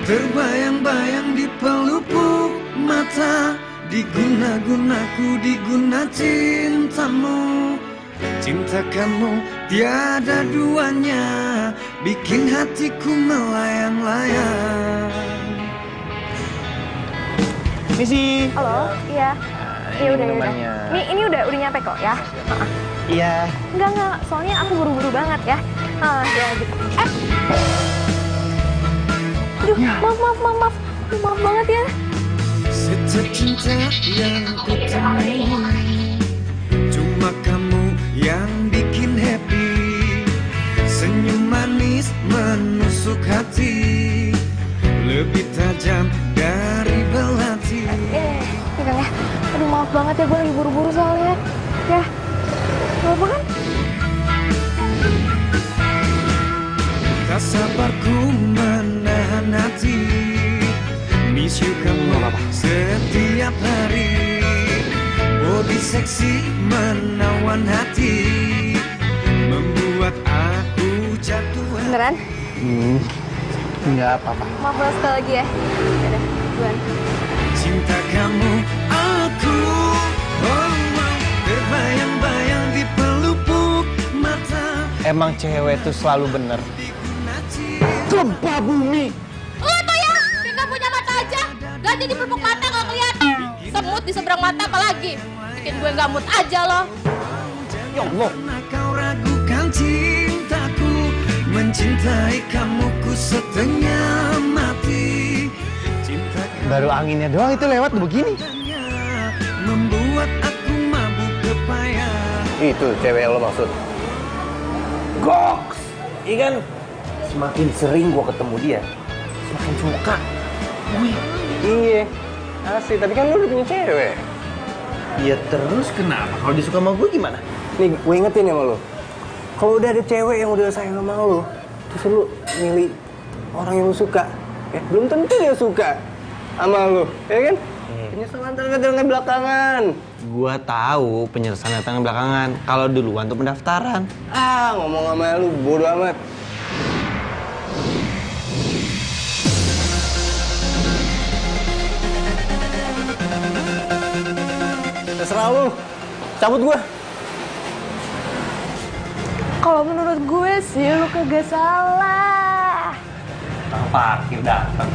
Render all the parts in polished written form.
Terbayang-bayang di pelupuk mata, diguna-gunaku, diguna cintamu. Cinta kamu tiada duanya, bikin hatiku melayang-layang. Misi. Halo, iya. Iya udah. Ini udah nyampe kok ya. Iya. Enggak, soalnya aku buru-buru banget ya. Ya gitu. Aduh, maaf. Maaf banget ya. Setiap cinta yang ku temui, cuma kamu yang bikin happy. Senyum manis menusuk hati, lebih tajam dari belati. Pegang ya. Aduh, maaf banget ya, gue lagi buru-buru soalnya. Ya, gak apa kan? Tak sabar ku menahan hati, miss you kamu setiap hari. Body seksi menawan hati, membuat aku jatuh. Beneran? Enggak apa-apa. Maaf banget sekali lagi ya. Yaudah, duluan. Cinta kamu aku, oh, terbayang-bayang di pelupuk mata. Emang cewek tuh selalu bener. Gempa bumi. Lu tuh ya, kayak gak punya mata aja. Ganti di pelupuk mata gak ngeliat. Semut di seberang mata apalagi. Bikin gue gak mood aja loh. Ya Allah. Kau ragukan cintaku, mencintai kamu ku setengah mati. Cinta Baru anginnya doang itu lewat begini. kamunya membuat aku mabuk kepayang. Itu cewek yang lo maksud. Goks. Iya kan? Semakin sering gua ketemu dia, semakin suka. Wih. Iya. Asli, tapi kan lu udah punya cewek. Ya terus kenapa? Kalau dia suka sama gue gimana? Nih, gue ingetin ya sama lu. Kalau udah ada cewek yang udah sayang sama lu, terus lu milih orang yang lu suka, ya belum tentu dia suka sama lu, ya kan? Penyesalan datang belakangan. Gua tahu penyesalan datang belakangan. Kalau duluan tuh pendaftaran. Ngomong sama lu bodo amat. Terserah lu. Cabut gua. Kalau menurut gue sih lu kagak salah. Tukang parkir datang.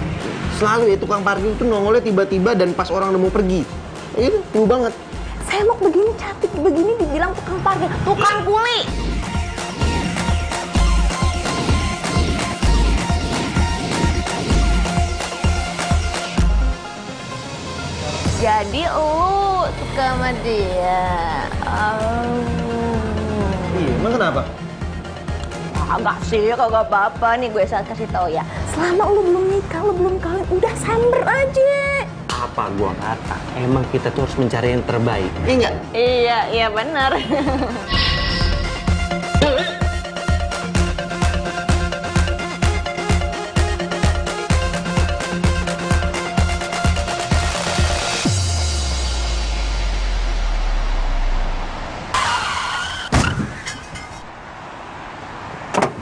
Selalu ya tukang parkir itu nongolnya tiba-tiba dan pas orang udah mau pergi. Itu lu banget. Saya mau begini cantik begini dibilang tukang parkir, tukang kuli. Jadi lu suka sama dia. Iya, emang kenapa? Agak sih, kagak apa-apa nih gue saat kasih tahu ya. Selama lu belum nikah, lu belum kawin, udah samber aja. Apa gua kata? Emang kita tuh harus mencari yang terbaik. Iya enggak? Iya benar.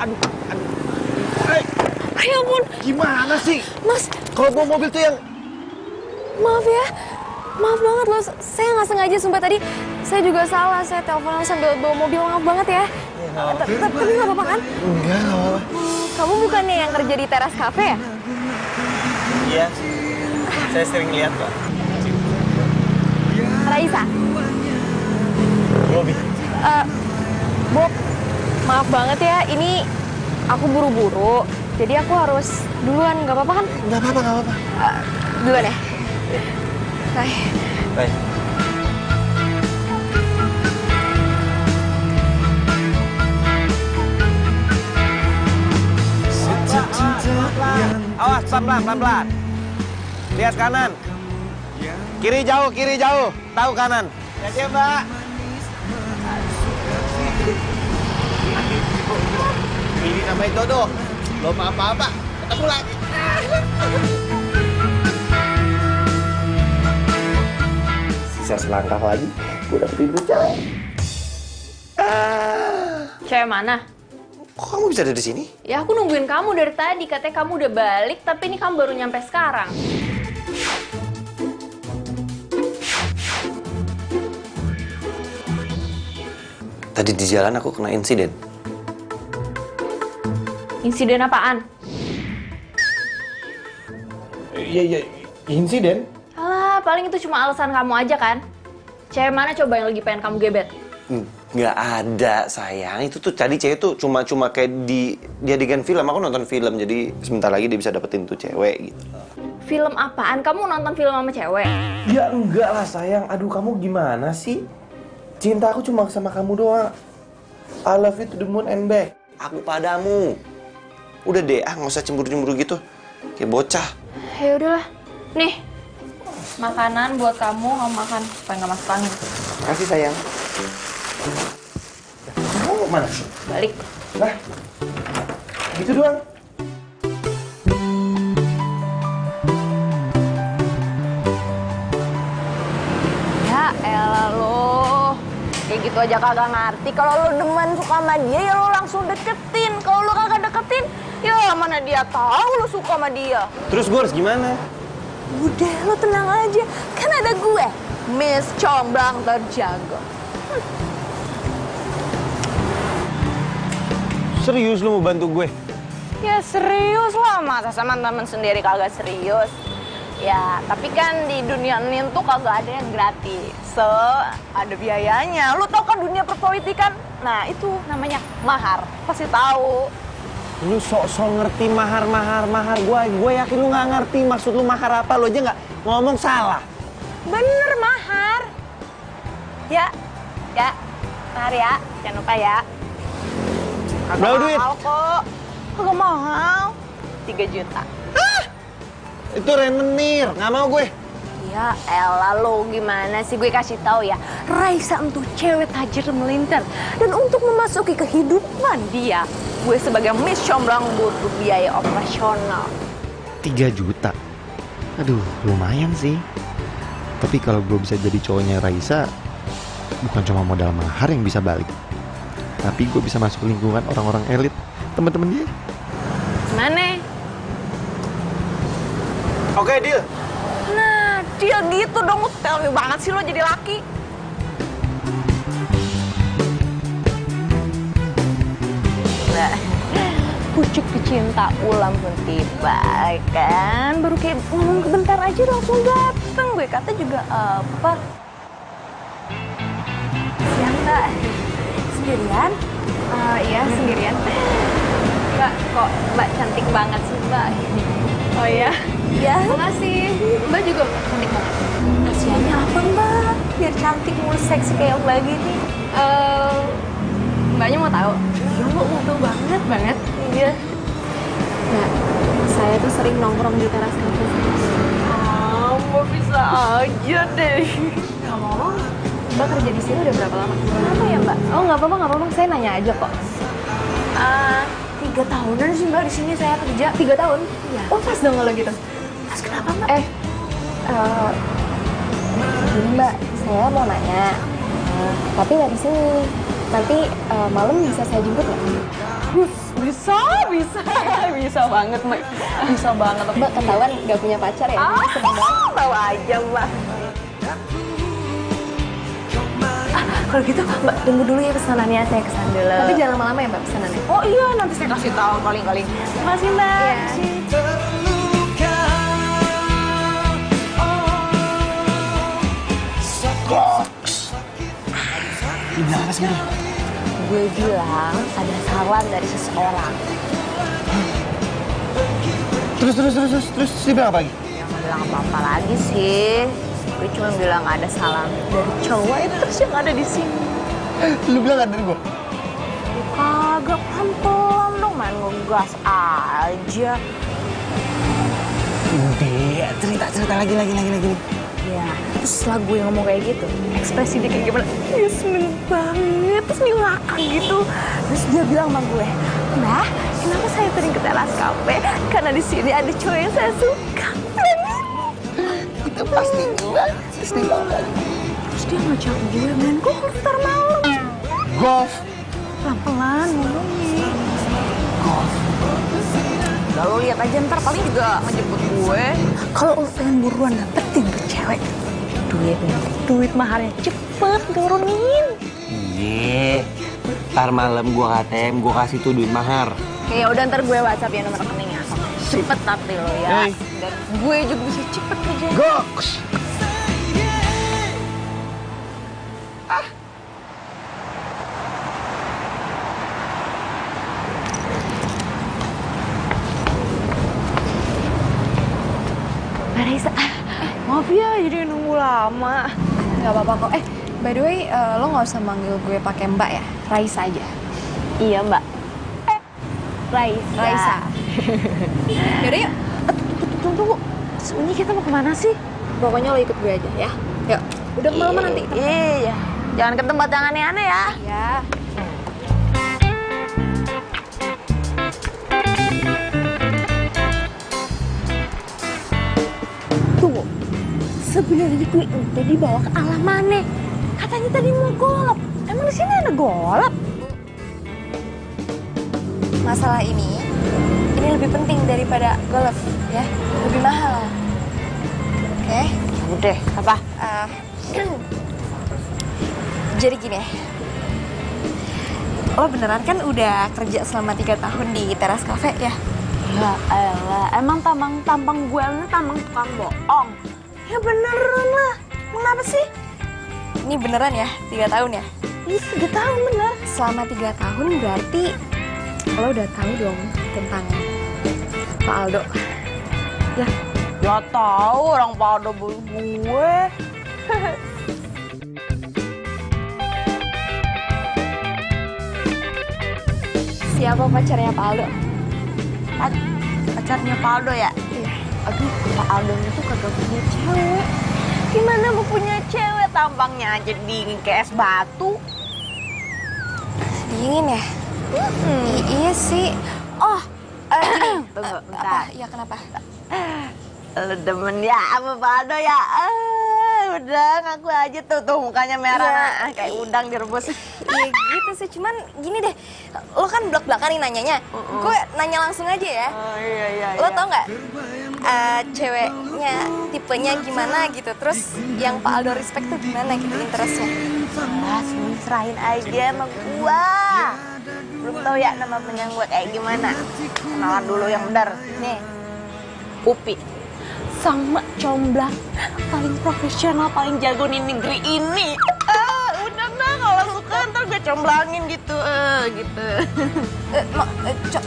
Aduh. Ya ampun, Gimana sih? Mas, Kalau bawa mobil tuh yang... maaf ya. Maaf banget loh, saya nggak sengaja sumpah tadi. Saya juga salah, saya teleponan sambil bawa mobil, maaf banget ya. Tapi nggak apa-apa kan? Enggak apa-apa. Kamu bukannya yang kerja di teras cafe ya? Iya, saya sering lihat kok. Raisa? Bobby. Bob, maaf banget ya, ini aku buru-buru. Jadi aku harus duluan, nggak apa-apa kan? Nggak apa-apa. Duluan ya? Bye. Baik. Awas, pelan-pelan. Lihat kanan. Kiri jauh. Tahu kanan. Ya, Mbak. Ini namanya jodoh. Belum apa-apa. Ketemu lagi. Sisa selangkah lagi, gue dapetin tuh cewek. Cewek mana? Kok kamu bisa ada di sini? Ya aku nungguin kamu dari tadi, katanya kamu udah balik, tapi ini kamu baru nyampe sekarang. Tadi di jalan aku kena insiden. Insiden apaan? Iya, insiden? Alah, paling itu cuma alasan kamu aja kan? Cewek mana coba yang lagi pengen kamu gebet? Nggak ada, sayang. Itu tuh tadi cewek tuh cuma kayak di adegan film. Aku nonton film, jadi sebentar lagi dia bisa dapetin tuh cewek gitu. Film apaan? Kamu nonton film sama cewek? Ya enggak lah, sayang. Aduh, kamu gimana sih? Cinta aku cuma sama kamu doang. I love you to the moon and back. Aku padamu. Udah deh, nggak usah cemburu-cemburu gitu. Kayak bocah. Ya udahlah. Nih, makanan buat kamu makan supaya nggak masuk angin. Kasih sayang. Kamu mana? Balik. Lah, gitu doang. Ya elah lo, kayak gitu aja kagak ngerti. Kalau lo demen suka sama dia ya lo langsung deketin. Kalau lo kagak deketin, ya mana dia tahu lo suka sama dia. Terus gue harus gimana? Udah lo tenang aja, kan ada gue, Miss Comblang terjaga. Serius lu mau bantu gue? Ya serius lah, masa sama temen sendiri kagak serius. Ya, tapi kan di dunia ini tuh kagak ada yang gratis. So, ada biayanya. Lu tau kan dunia perpolitikan? Nah, itu namanya mahar. Pasti tahu. Lu sok-sok ngerti mahar. Gue yakin lu nggak ngerti maksud lu mahar apa. Lu aja nggak ngomong salah. Bener, mahar. Ya, mahar ya. Jangan lupa ya. Berapa duit? Mahal kok. Kagak mahal. 3 juta. Itu rentenir, nggak mau gue. Ya elah lo, gimana sih, gue kasih tahu ya. Raisa untuk cewek tajir melintir. Dan untuk memasuki kehidupan dia, gue sebagai Miss Comblang butuh biaya operasional. 3 juta? Aduh, lumayan sih. Tapi kalau gue bisa jadi cowoknya Raisa, bukan cuma modal mahar yang bisa balik, tapi gue bisa masuk lingkungan orang-orang elit, teman-teman dia. Gimana? Oke, deal. Nah, dia gitu dong. Tell me banget sih lo jadi laki. Nah, pucuk pecinta ulang pun tiba, kan? Baru kayak ngomong bentar aja langsung dateng. Gue kata juga apa? Siang, Mbak. Sendirian? Iya, sendirian. Mbak, kok Mbak cantik banget sih, Mbak? Oh iya? Iya. Makasih. Mbak juga cantik banget. Kasiannya apa, Mbak? Biar cantik mulu seksi kayak Mbak gini. Mbaknya mau tahu? Iya, Mbak mau tahu banget. Iya. Nah, saya tuh sering nongkrong di teras kampus. Mbak bisa aja deh. Nggak mau. Mbak kerja di sini udah berapa lama? Kenapa ya, Mbak? Oh, nggak apa-apa. Saya nanya aja kok. 3 tahunan sih, Mbak, di sini saya kerja. 3 tahun? Iya. Oh, pas dong kalau gitu. Pas kenapa, Mbak? Ini Mbak, saya mau nanya. Tapi nggak di sini. Nanti malam bisa saya jemput nggak? Bisa banget, Mbak. Bisa banget. Mbak ketahuan nggak punya pacar ya? Seneng banget. Tahu aja, Mbak. Kalau gitu, Mbak, tunggu dulu ya pesanannya. Saya kesana dulu. Tapi jangan lama-lama ya Mbak pesanannya. Oh iya, nanti saya kasih tahu kali-kali. Terima kasih, Mbak. Iya. Terluka, Bilang apa sebenarnya? Gue bilang ada salam dari seseorang. Terus dia bilang apa lagi? Yang nggak bilang apa-apa lagi sih. Gue cuma bilang ada salam dari cowok itu terus yang ada di sini. Lu bilang ada dari gue? Kagak, pelan-pelan dong, main ngegas aja. Udah, cerita lagi. Ya, terus setelah gue ngomong kayak gitu, ekspresi dia kayak gimana? Dia seneng banget, terus dia ngakak gitu. Terus dia bilang sama gue, Mbak, kenapa saya sering ke teras kafe? Karena di sini ada cowok yang saya suka. Itu pasti banget. Terus dia ngajak gue main golf ntar malam. Golf? Pelan-pelan ngomongnya. Gak, lo lihat aja ntar paling juga ngejemput gue. Kalau lo pengen buruan dapetin tuh cewek, duit maharnya cepet turunin. Iya. Ntar malam gua KTM, gua kasih tuh duit mahar. Ya udah ntar gue WhatsApp ya nomor rekeningnya. Cepet tapi lo ya. Hey. Dan gue juga bisa cepet aja. Goks. Raisa, maaf ya jadi nunggu lama. Nggak apa-apa kok. By the way, lo nggak usah manggil gue pakai Mbak ya, Raisa aja. Iya mbak. Raisa. Yaudah yuk. Tunggu. Sebenarnya kita mau kemana sih? Pokoknya lo ikut gue aja ya. Yuk. Udah kemalaman nanti. Iya. Jangan ke tempat yang aneh-aneh ya. Ya. Tunggu. Sebenarnya gue udah dibawa ke alam mana? Katanya tadi mau golap. Emang di sini ada golap? Masalah ini lebih penting daripada golf ya. Lebih mahal. Oke? Udah, apa? Jadi gini, lo beneran kan udah kerja selama 3 tahun di Teras Cafe ya? Ya elah, emang tampang gue ini tampang tukang bohong. Ya beneran lah. Kenapa sih? Ini beneran ya, 3 tahun ya? Iya, 3 tahun bener. Selama 3 tahun berarti lo udah tahu dong tentang Pak Aldo. Ya, Ya tahu orang pada gue. siapa pacarnya Pak Aldo? Pacarnya Pak Aldo ya? Iya. Aduh, Pak Aldo itu kagak punya cewek. Gimana mau punya cewek, tampangnya aja dingin kayak es batu. Dingin ya? Iya sih. Oh, tunggu bentar. Apa? Ya kenapa? Lu demen ya sama Pak Aldo ya? Udah ngaku aja tuh mukanya merah kayak udang direbus. Iya gitu sih, cuman gini deh, lo kan belak-belakan nih nanyanya. Gue nanya langsung aja ya. Oh iya. Lo tau nggak ceweknya tipenya gimana gitu, terus yang Pak Aldo respect tuh gimana gitu interestnya? Serahin aja sama gua. Belum tahu ya nama penyanyi gua kayak gimana. Kenalan dulu yang benar. Nih, Upi. Sama comblang paling profesional, paling jago di negeri ini. Udah dah, kalau suka ntar gue comblangin gitu, gitu.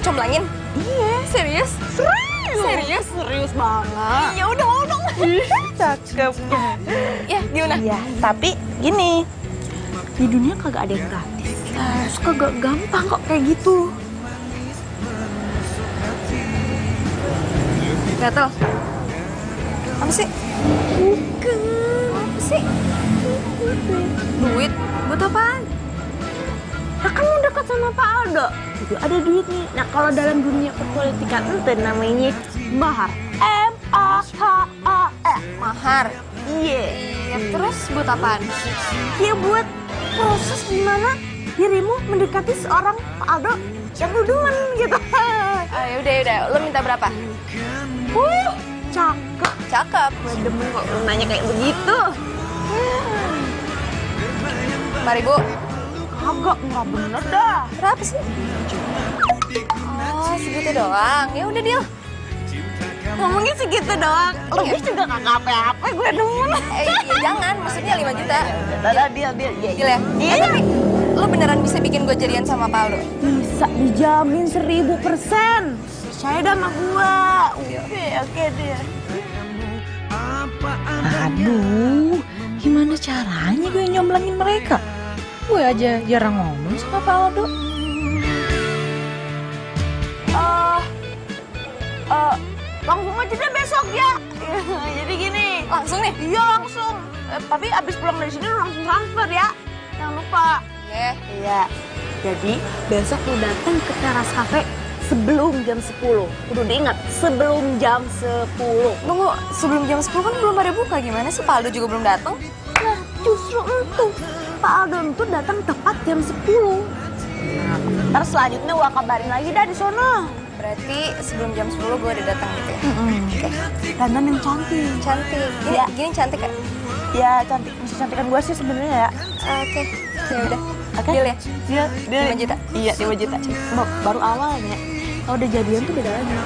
Comblangin? Iya. Serius? Serius banget. Ya udah mau dong. Cakep. Ya gimana? Iya, tapi gini, di dunia kagak ada yang gratis. Terus kagak gampang kok kayak gitu. Gatel. Apa sih? Bukan. Apa sih? Duit? Buat apaan? Nah kan lu dekat sama Pak Aldo, juga ada duit nih. Nah kalau dalam dunia perpolitikan itu namanya mahar. M-A-H-A-R. Mahar. Iya. Iya, terus buat apaan? Ya buat proses gimana dirimu mendekati seorang Pak Aldo yang lu demen gitu. Yaudah, lo minta berapa? Cakep. Cakep. Gue demen kok lu nanya kayak begitu. 5.000. Kagak, nggak bener dah. Berapa sih? Oh, segitu doang. Ya udah deal. Ngomongin segitu doang. Lebih juga kagak apa-apa, gue demen. Iya jangan, maksudnya 5 juta. Udah, deal. Deal ya? Iya. Tapi lo beneran bisa bikin gue jadian sama Pak Aldo? Bisa dijamin 1000%. Percaya dah sama gua. Oke deh. Aduh, gimana caranya gue nyomblangin mereka? Gue aja jarang ngomong sama Pak Aldo. Langsung aja deh besok ya. Jadi gini. Langsung nih? Iya langsung. Tapi abis pulang dari sini lu langsung transfer ya. Jangan lupa. Iya. Jadi besok lu datang ke Teras Cafe sebelum jam 10. Kudu diingat, sebelum jam 10. Tunggu, sebelum jam 10 kan belum pada buka. Gimana sih Pak Aldo juga belum datang? Nah, justru itu. Pak Aldo itu datang tepat jam 10. Nah, ntar selanjutnya gue kabarin lagi dah di sono. Berarti sebelum jam 10 gue udah datang gitu ya? Oke. Dandan yang cantik. Cantik. Ini ya. Gini cantik gak? Ya cantik. Masih cantikan gue sih sebenarnya ya. Oke. Ya udah. Oke. Deal ya? Deal. 5 juta? Iya 5 juta. Baru awalnya. Kalau udah jadian tuh beda lagi.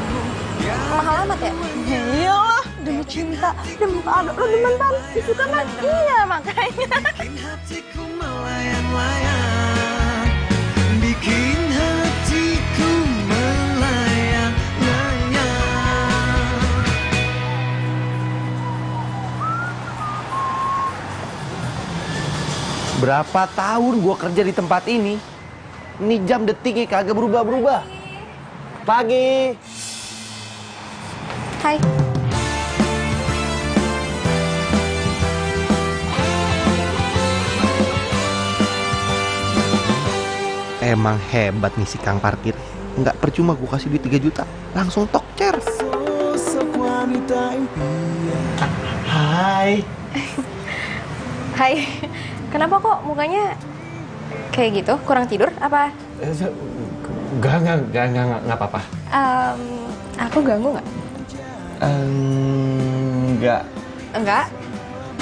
Mahal amat ya? Iyalah, demi cinta, demi Aldo, lo demen banget, itu kan? Iya makanya. Bikin hatiku melayang-layang, bikin hatiku melayang-layang. Berapa tahun gua kerja di tempat ini jam detiknya kagak berubah-berubah. Pagi. Hai. Emang hebat nih si Kang Parkir. Nggak percuma gue kasih duit 3 juta. Langsung tok cer. Sosok wanita impian. Hai. Hai. Kenapa kok mukanya kayak gitu? Kurang tidur? Apa? Enggak apa-apa. Aku ganggu nggak? Enggak. Enggak.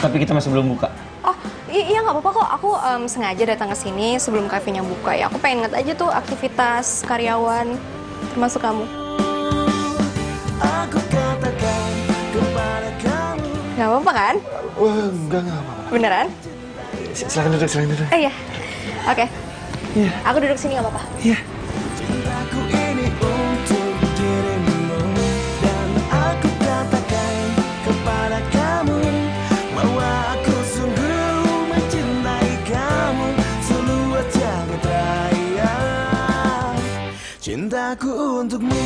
Tapi kita masih belum buka. Oh, iya nggak apa-apa kok. Aku sengaja datang ke sini sebelum kafenya buka ya. Aku pengen ngeliat aja tuh aktivitas karyawan, termasuk kamu. Aku katakan kepada kamu. Nggak apa-apa kan? Enggak apa-apa. Beneran? Silakan duduk. Iya. Oke. Iya. Aku duduk sini nggak apa-apa. Iya. Cintaku ini untuk dirimu, dan aku katakan kepada kamu bahwa aku sungguh mencintai kamu seluas jagat raya. Cintaku untukmu.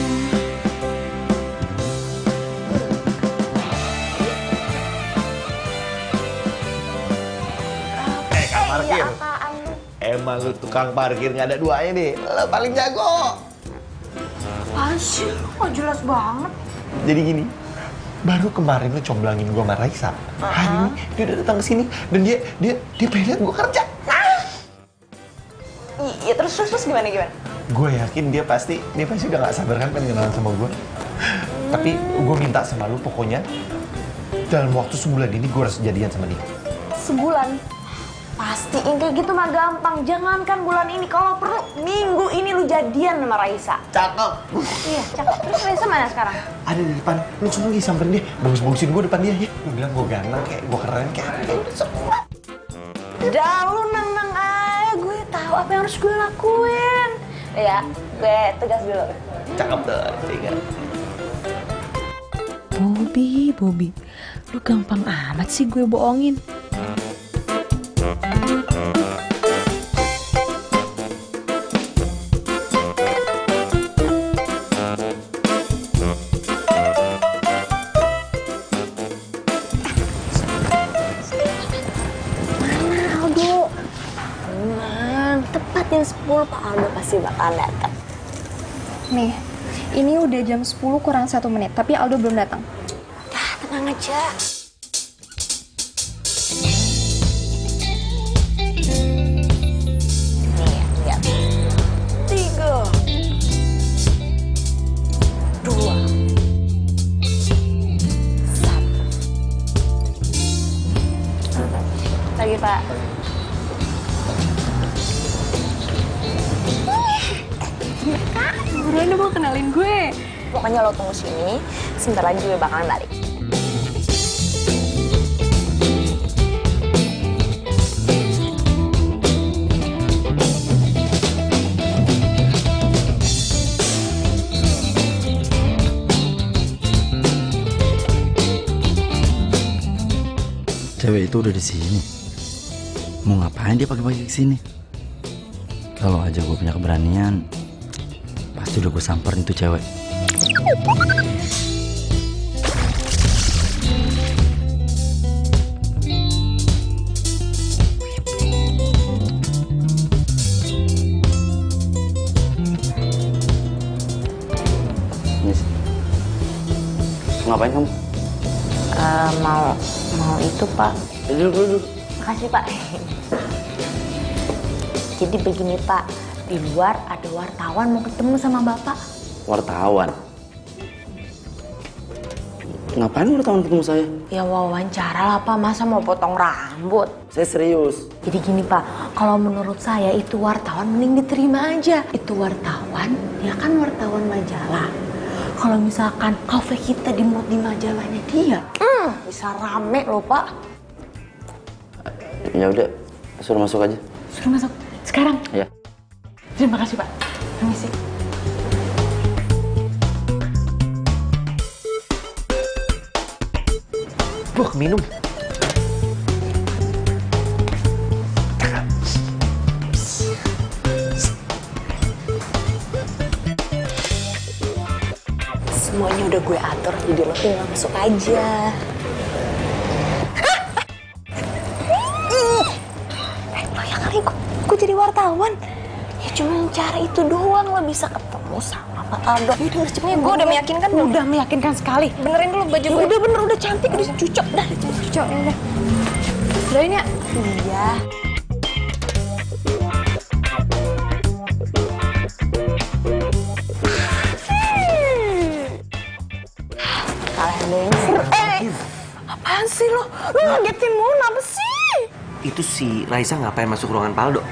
Parkir. Emang lu tukang parkir nggak ada duanya deh. Lo paling jago. Asyik, kok jelas banget. Jadi gini, baru kemarin lu comblangin gue sama Raisa. Hari ini dia udah datang ke sini dan dia pengen lihat gue kerja. Iya, terus gimana? Gue yakin dia pasti udah nggak sabar kan pengen kenalan sama gue. Tapi gue minta sama lu pokoknya dalam waktu sebulan ini gue harus jadian sama dia. Sebulan? Pastiin kayak gitu mah gampang. Jangankan bulan ini, kalau perlu minggu ini lu jadian sama Raisa. Cakep. Iya, cakep. Terus Raisa mana sekarang? Ada di depan, lu langsung lagi samperin dia, bagus-bagusin gue depan dia ya. Lu bilang gue ganteng kayak, gue keren kayak, udah semua. Dah lu nang aja, gue tahu apa yang harus gue lakuin. Ya, gue tegas dulu. Cakep tuh, tiga. Bobby, lu gampang amat sih gue bohongin. Jam 10 Pak Aldo pasti bakal datang. Nih, ini udah jam 10 kurang 1 menit, tapi Aldo belum datang. Ah, tenang aja. Nih, lihat. 3, 2, 1. Lagi, Pak. Buruan dong, mau kenalin gue. Pokoknya lo tunggu sini, sebentar lagi gue bakalan balik. Cewek itu udah di sini. Mau ngapain dia pagi-pagi kesini? Kalau aja gue punya keberanian, pasti udah gue samperin tuh cewek. Miss, ngapain kamu? Mau itu, Pak. Duduk. Makasih, Pak. Jadi begini, Pak. Di luar ada wartawan mau ketemu sama Bapak. Wartawan? Ngapain wartawan ketemu saya? Ya wawancara lah Pak, masa mau potong rambut? Saya serius. Jadi gini Pak, kalau menurut saya itu wartawan mending diterima aja. Itu wartawan, ya kan wartawan majalah. Kalau misalkan kafe kita dimuat di majalahnya dia, bisa rame loh Pak. Ya udah, suruh masuk aja. Suruh masuk sekarang. Ya. Terima kasih Pak. Permisi. Minum. Semuanya udah gue atur, jadi lo tinggal masuk aja. Banyak kali gue jadi wartawan. Ya cuma cara itu doang lo bisa ketemu sama Pak Aldo. Ya udah cepetnya, gue udah meyakinkan belum? Udah meyakinkan sekali. Benerin dulu baju gue. Udah bener, udah cantik, udah cucok. Dah, cucok ya udah. Doain ya? Iya. Apaan sih lo? Lo ngagetin Mona apa sih? Itu si Raisa ngapain masuk ruangan Paldo?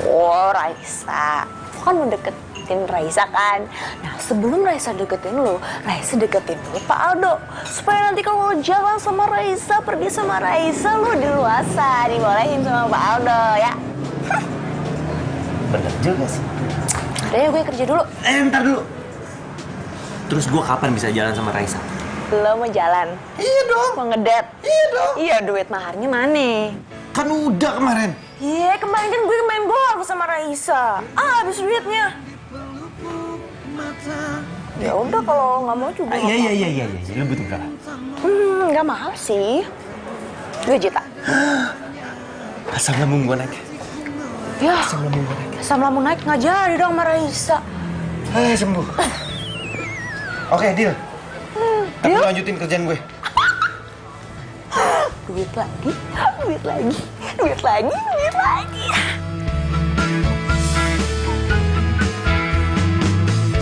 Oh, Raisa. Lo kan mau deketin Raisa kan? Nah, sebelum Raisa deketin lo, Raisa deketin dulu Pak Aldo. Supaya nanti kalau lo jalan sama Raisa, pergi sama Raisa, lo diluasa, dibolehin sama Pak Aldo, ya? Bener juga sih. Udah ya, gue kerja dulu. Ntar dulu. Terus gue kapan bisa jalan sama Raisa? Lo mau jalan? Iya dong. Mau ngedate? Iya dong. Iya, duit maharnya mana? Kan udah kemarin. Iya, kemarin kan gue main bola sama Raisa. Habis duitnya. Ya udah kalau nggak mau juga. Iya. Lu butuh berapa? Nggak mahal sih. 2 juta. Asam lambung gue naik. Ya, Asam lambung gue naik. asam lambung naik nggak jadi dong sama Raisa. Sembuh. Oke, deal. Tapi lu lanjutin kerjaan gue. Duit lagi, duit lagi, duit lagi, duit lagi.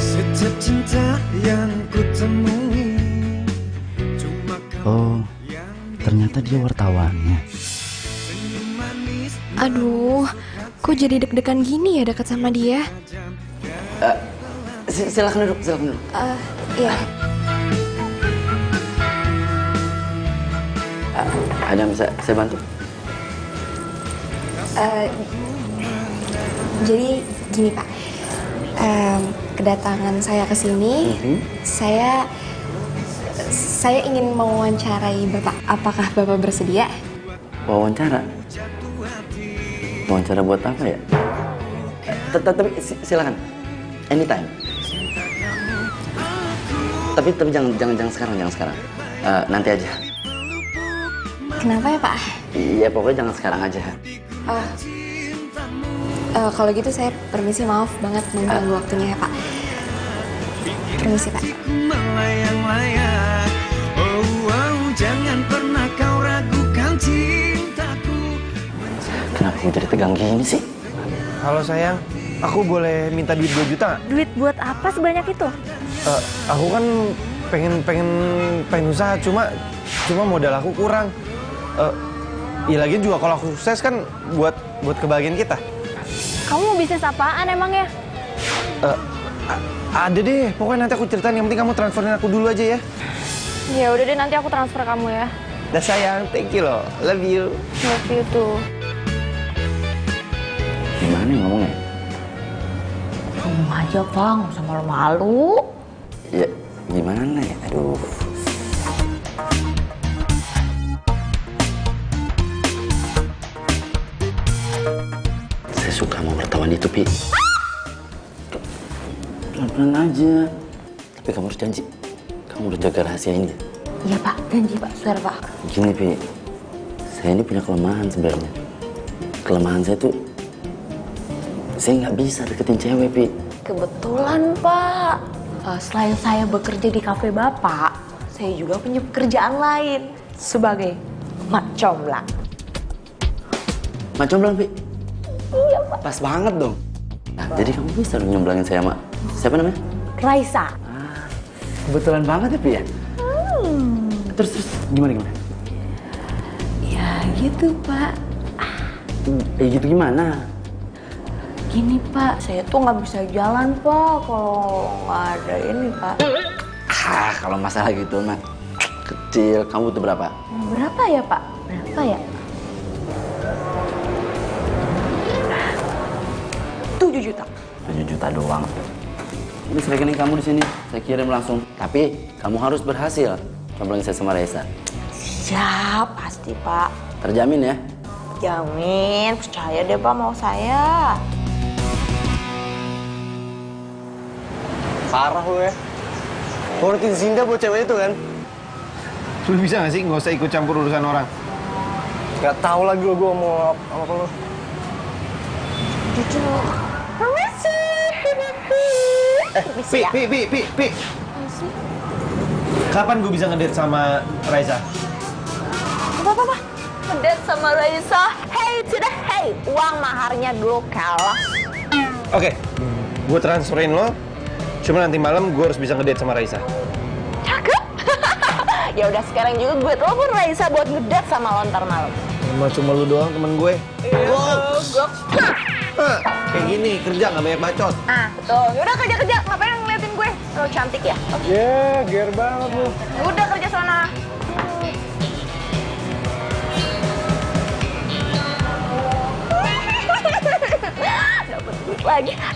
Setiap cinta yang ku temui cuma Oh, ternyata dia wartawannya. Aduh, kok jadi deg-degan gini ya dekat sama dia? Silakan duduk, silakan duduk. Iya. Ada yang bisa saya bantu? Jadi gini Pak, kedatangan saya ke sini, saya ingin mewawancarai Bapak. Apakah Bapak bersedia? Wawancara? Wawancara buat apa ya? Tapi silakan, anytime. Tapi jangan sekarang. Nanti aja. Kenapa ya Pak? Iya, pokoknya jangan sekarang aja. Kalau gitu saya permisi, maaf banget mengganggu waktunya ya Pak. Permisi Pak. melayang-layang. Oh, jangan pernah kau ragukan cintaku. Kenapa gue jadi tegang gini sih? Halo sayang, aku boleh minta duit 2 juta nggak? Duit buat apa sebanyak itu? Aku kan pengen usaha, cuma modal aku kurang. Ya lagian juga kalau aku sukses kan buat kebahagiaan kita. Kamu mau bisnis apaan emangnya? Ada deh, pokoknya nanti aku ceritain. Yang penting kamu transferin aku dulu aja ya. Ya udah deh, nanti aku transfer kamu ya. Dah sayang, thank you loh, love you. Love you too. Gimana ngomongnya? Ngomong aja Bang, nggak usah malu-malu. Ya, gimana ya? Aduh. Saya suka sama wartawan itu, Pi. Pelan-pelan aja. Tapi kamu harus janji. Kamu harus jaga rahasia ini. Iya Pak, janji Pak, swear Pak. Gini, Pi. Saya ini punya kelemahan sebenarnya. Kelemahan saya tuh, saya nggak bisa deketin cewek, Pi. Kebetulan Pak, selain saya bekerja di kafe Bapak, saya juga punya pekerjaan lain sebagai mak comblang. Macam bilang, Pi. Iya Pak. Pas banget dong. Jadi kamu bisa nyemblangin saya sama siapa namanya? Raisa. Kebetulan banget ya, Pi ya? Terus gimana? Ya gitu, Pak. Gitu gimana? Gini, Pak, saya tuh nggak bisa jalan, Pak, kalau nggak ada ini, Pak. Kalau masalah gitu mah kecil. Kamu butuh berapa? Berapa ya, Pak? Berapa ya? 7 juta. 7 juta doang. Ini rekening kamu di sini. Saya kirim langsung. Tapi kamu harus berhasil nyemblangin saya sama Raisa. Siap, pasti, Pak. Terjamin ya? Jamin, percaya deh, Pak, mau saya. Parah lo ya. Ngurutin Zinda buat cewek itu kan? Lu bisa gak sih nggak usah ikut campur urusan orang? Gak tahu lagi lo gue mau apa lo. Jujur. Pi. Kapan gue bisa ngedate sama Raisa? Apa? Ngedate sama Raisa. Hey, tidak hey. Uang maharnya dulu kalah. Oke, gue transferin lo. Cuma nanti malam gue harus bisa ngedate sama Raisa. Cakep. Ya udah sekarang juga gue telepon Raisa buat ngedate sama lo ntar malam. Cuma lu doang temen gue. Goks. Kayak gini, kerja nggak banyak bacot. Betul. Yaudah kerja. Ngapain ngeliatin gue? Lo cantik ya? Yeah, ger banget lu. Udah kerja sana.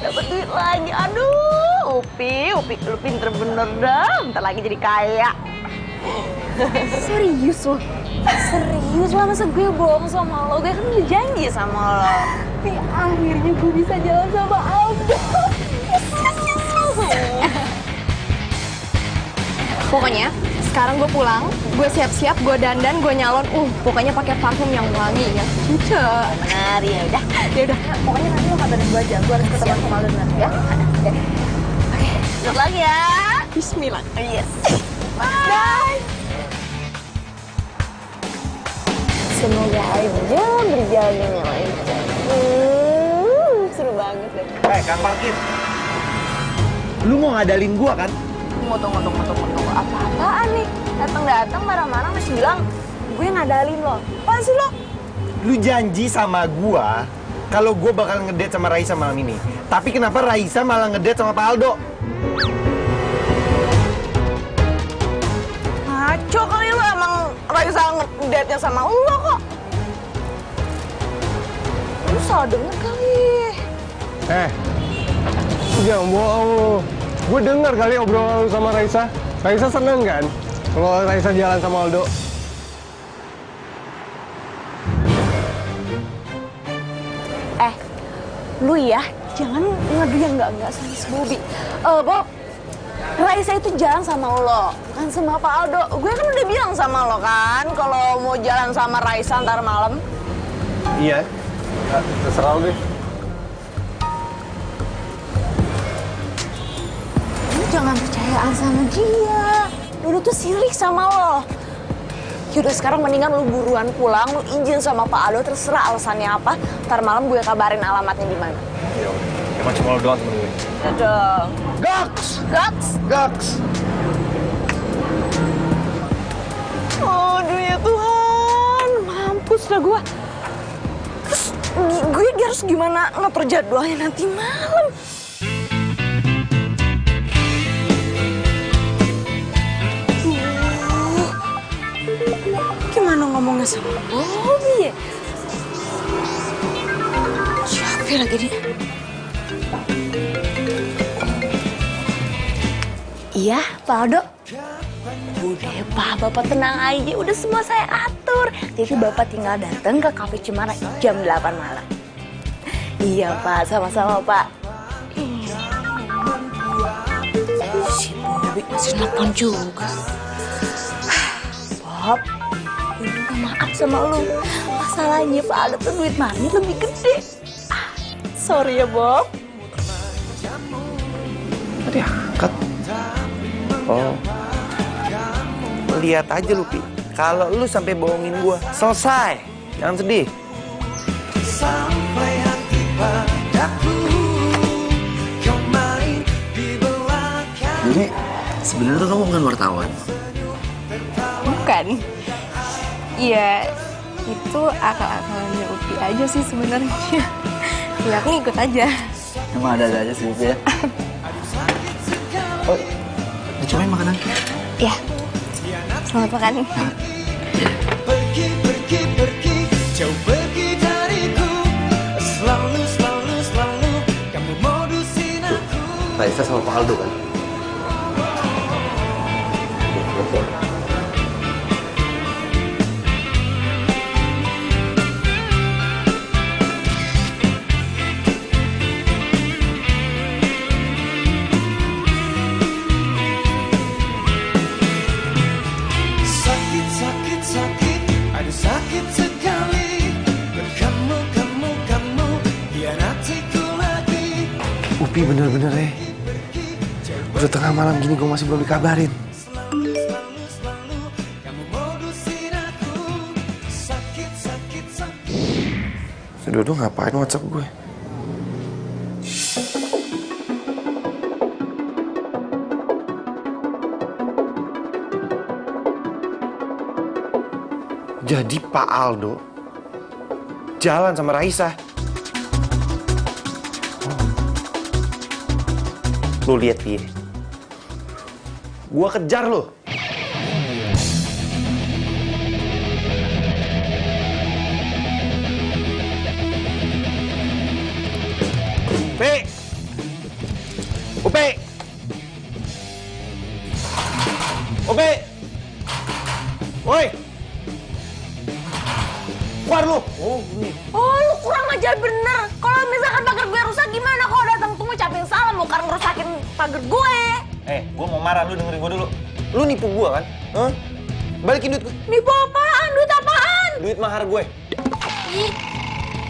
Dapat duit lagi. Aduh, Upi, lu pinter bener dah. Bentar lagi jadi kaya. Serius lo? Serius lah, masa gue bohong sama lo? Gue kan udah janji sama lo. Tapi akhirnya gue bisa jalan sama Aldo. Pokoknya sekarang gue pulang, gue siap-siap, gue dandan, gue nyalon. Pokoknya pakai parfum yang wangi ya. Benar, ya udah. Pokoknya nanti lo kabarin gue aja. Gue harus ketemu sama Aldo nanti ya. Oke, selamat lagi ya. Bismillah. Yes. Bye. Semoga aja berjalan dengan lancar. Seru banget deh. Kang Parkir. Lu mau ngadalin gua kan? Tunggu. Apa-apaan nih? Datang marah-marah masih bilang gue ngadalin lo. Apaan sih lo? Lu janji sama gua kalau gua bakal ngedate sama Raisa malam ini. Tapi kenapa Raisa malah ngedate sama Pak Aldo? Ngaco kali lo, emang Raisa ngedate-nya sama lo kok. Lu salah denger kali. Jangan bohong lu. Gue dengar kali obrolan lu sama Raisa. Raisa seneng kan kalau Raisa jalan sama Aldo? Lu ya, jangan ngadu yang enggak sama si Bobby. Bob, Raisa itu jalan sama lo, bukan sama Pak Aldo. Gue kan udah bilang sama lo kan, kalau mau jalan sama Raisa ntar malam. Iya. Terserah lu deh. Lu jangan percayaan sama dia. Dulu tuh sirik sama lo. Yaudah sekarang mendingan lu buruan pulang, lu izin sama Pak Aldo, terserah alasannya apa. Ntar malam gue kabarin alamatnya di mana. Ya udah. Emang cuma lu doang temen gue. Ya dong. Goks. Aduh ya Tuhan, mampus dah gue. Terus gue harus gimana ngatur jadwalnya nanti malam? Gimana ngomongnya sama Bobby ya? Siapa lagi dia? Iya, Pak Aldo. Udah Pak, Bapak tenang aja. Udah semua saya atur. Jadi Bapak tinggal datang ke Cafe Cemara jam 8 malam. Iya Pak, sama-sama Pak. Si Bobby masih nelfon juga. Bob, gue minta maaf sama lu. Masalahnya Pak Aldo tuh duit mami lebih gede. Sorry ya Bob. Tadi angkat. Oh. Lihat aja lu, Pi. Kalau lu sampai bohongin gua, selesai. Jangan sedih. Sampai hati padaku Jadi sebenarnya tuh kamu bukan wartawan. Bukan. Iya, itu akal-akalannya Upi aja sih sebenarnya. Ya aku ngikut aja. Emang ada aja sih Upi ya. Oh, dicobain makanan. Ya, selamat makan. Pergi, pergi, pergi, jauh pergi dariku. Selalu, selalu, selalu kamu modusin aku. Raisa sama Pak Aldo kan? Sakit, sakit, sakit, aduh sakit sekali. Kamu, kamu, kamu, hianatiku lagi. Upi bener-bener ya. Udah tengah malam gini gue masih belum dikabarin. Selalu, kamu modusin aku. Sakit, sakit, sakit. Si Dodo ngapain WhatsApp gue? Jadi Pak Aldo jalan sama Raisa. Lu lihat dia. Gua kejar lu. Upi! Upi! Upi! Woi! Keluar lu! Oh, lu kurang ajar bener. Kalau misalkan pagar gue rusak gimana? Kalau datang tuh ngucapin salam bukan ngerusakin pagar gue. Gua mau marah, lu dengerin gua dulu. Lu nipu gua kan? Hah? Balikin duit gue. Nipu apaan? Duit apaan? Duit mahar gue.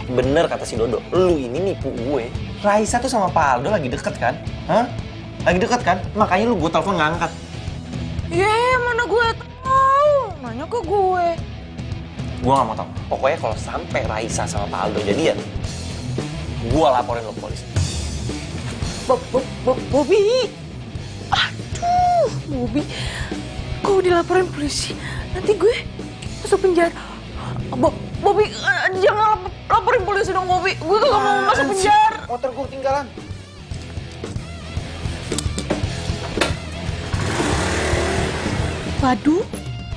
Bener kata si Dodo, lu ini nipu gue. Raisa tuh sama Pak Aldo lagi deket kan? Hah? Lagi deket kan? Makanya lu gue telepon nggak angkat. Mana gue tahu? Nanya ke gue. Gue nggak mau tahu. Pokoknya kalau sampai Raisa sama Pak Aldo jadian, gue laporin lo ke polisi. Bobby. Aduh, Bobby. Kau dilaporin polisi, nanti gue masuk penjara. Bobby, jangan laporin polisi dong, Bobby. Gue gak mau masuk penjara. Motor gue ketinggalan. Waduh,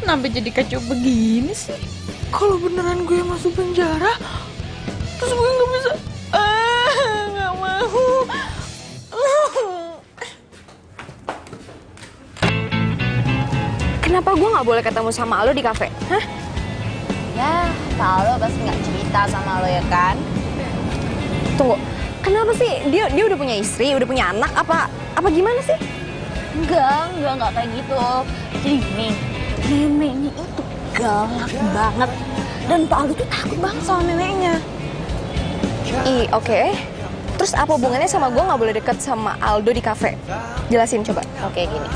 kenapa jadi kacau begini sih? Kalau beneran gue masuk penjara, terus gue nggak bisa. Nggak mau. Kenapa gue nggak boleh ketemu sama lo di kafe? Hah? Ya, Pak Aldo pasti nggak cerita sama lo ya kan? Tunggu, kenapa sih dia udah punya istri, udah punya anak, apa gimana sih? Enggak kayak gitu. Jadi gini, neneknya itu galak banget. Dan Pak Aldo tuh takut banget sama neneknya. Oke. Terus apa hubungannya sama gue nggak boleh deket sama Aldo di kafe? Jelasin coba. Oke, gini.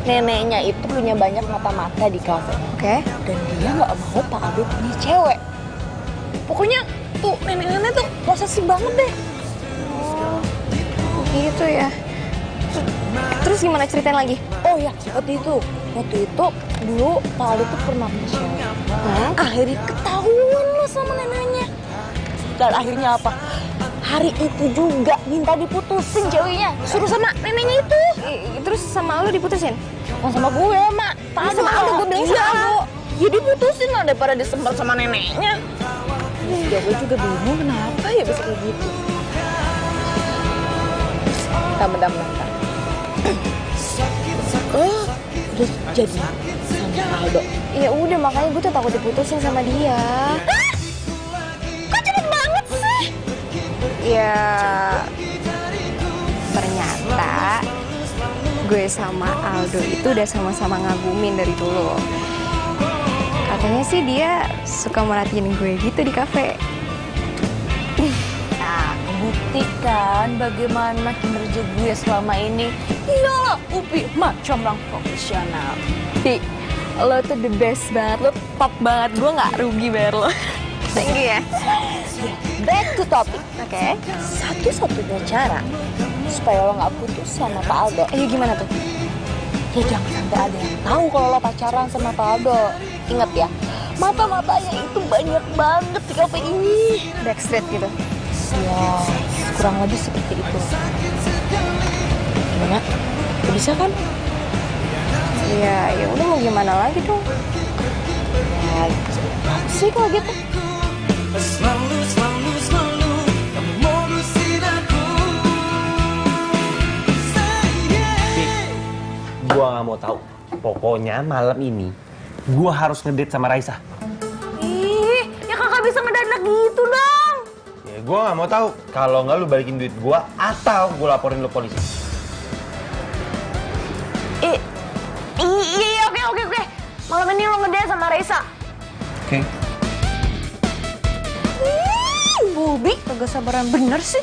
Neneknya itu punya banyak mata-mata di kafe. Oke. Dan dia nggak mau Pak Aldo punya cewek. Pokoknya tuh nenek-nenek tuh posesif banget deh. Gitu ya. Terus gimana ceritain lagi? Oh ya, waktu itu dulu Pak Aldo tuh pernah punya cewek. Akhirnya ketahuan lo sama neneknya. Dan akhirnya apa? Hari itu juga minta diputusin ceweknya. Suruh sama neneknya itu. Terus sama lo diputusin? Oh, sama gue, Mak. Pak Aldo sama Aldo, gue bilang sama Aldo. Ya diputusin lah daripada disemprot sama neneknya. Ya gue juga bingung kenapa ya bisa kayak gitu. Bentar. Oh, udah jadi sama Aldo. Ya udah, makanya gue tuh takut diputusin sama dia. Kok cepet banget sih? Ya, ternyata gue sama Aldo itu udah sama-sama ngagumin dari dulu. Katanya sih dia suka merhatiin gue gitu di kafe. Nah, buktikan bagaimana kinerja gue selama ini. Iyalah, Upi macam orang profesional. Lo tuh the best banget, lo top banget. Gue nggak rugi bayar lo. Thank you ya. Back to topic. Oke. Satu-satunya cara supaya lo nggak putus sama Pak Aldo. Ayo gimana tuh? Ya jangan sampai ada yang tahu kalau lo pacaran sama Pak Aldo. Ingat ya, mata-matanya itu banyak banget di kafe ini. Backstreet gitu. Ya, kurang lebih seperti itu. Gimana? Bisa kan? Ya udah mau gimana lagi dong? Ya, sih kalau gitu. Selalu, selalu, selalu kamu modusin aku. Say yeah. Gua nggak mau tahu. Pokoknya malam ini gua harus ngedate sama Raisa. Ih, ya kakak bisa ngedadak gitu dong. Ya gua nggak mau tahu. Kalau nggak lu balikin duit gua atau gua laporin lu polisi. Iya, oke. Malam ini lo ngedate sama Raisa. Oke. Bobi, kagak sabaran bener sih.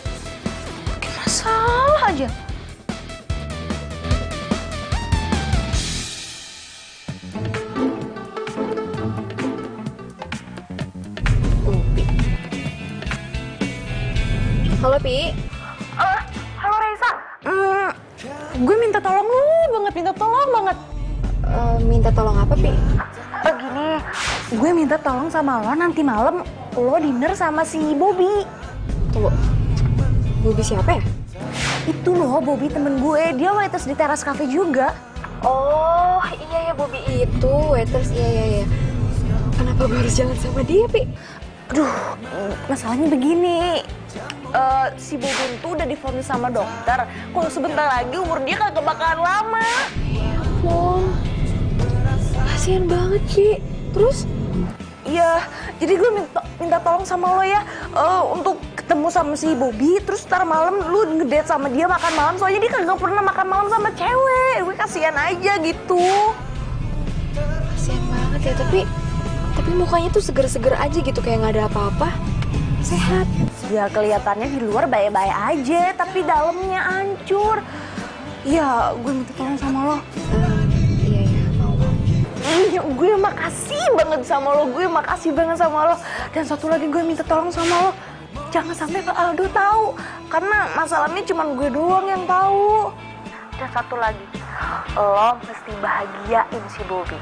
Kira salah aja. Halo, Pi. Halo Raisa. Gue minta tolong lu banget, minta tolong banget. Minta tolong apa, Pi? Gini, gue minta tolong sama lo nanti malam lo dinner sama si Bobby. Tunggu. Bobby siapa ya? Itu loh Bobby temen gue, dia waiters di teras cafe juga. Oh, iya ya Bobby itu waiters. Iya. Kenapa gue harus jalan sama dia, Pi? Aduh, masalahnya begini. Si Bobby itu udah divonis sama dokter. Kalau sebentar lagi umur dia kagak bakalan lama. Oh, kasian banget, Ci. Terus? Iya, jadi gue minta tolong sama lo ya untuk ketemu sama si Bobby, terus ntar malam lu ngedate sama dia makan malam, soalnya dia kagak pernah makan malam sama cewek. Gue kasihan aja gitu. Kasian banget ya, tapi mukanya tuh seger-seger aja gitu, kayak nggak ada apa-apa. Sehat. Ya kelihatannya di luar baik-baik aja, tapi dalamnya hancur. Ya, gue minta tolong sama lo. Iya, mau. Iya, gue makasih banget sama lo, Dan satu lagi gue minta tolong sama lo, jangan sampai Kak Aldo tahu, karena masalahnya cuma gue doang yang tahu. Dan satu lagi, lo mesti bahagiain si Bobby.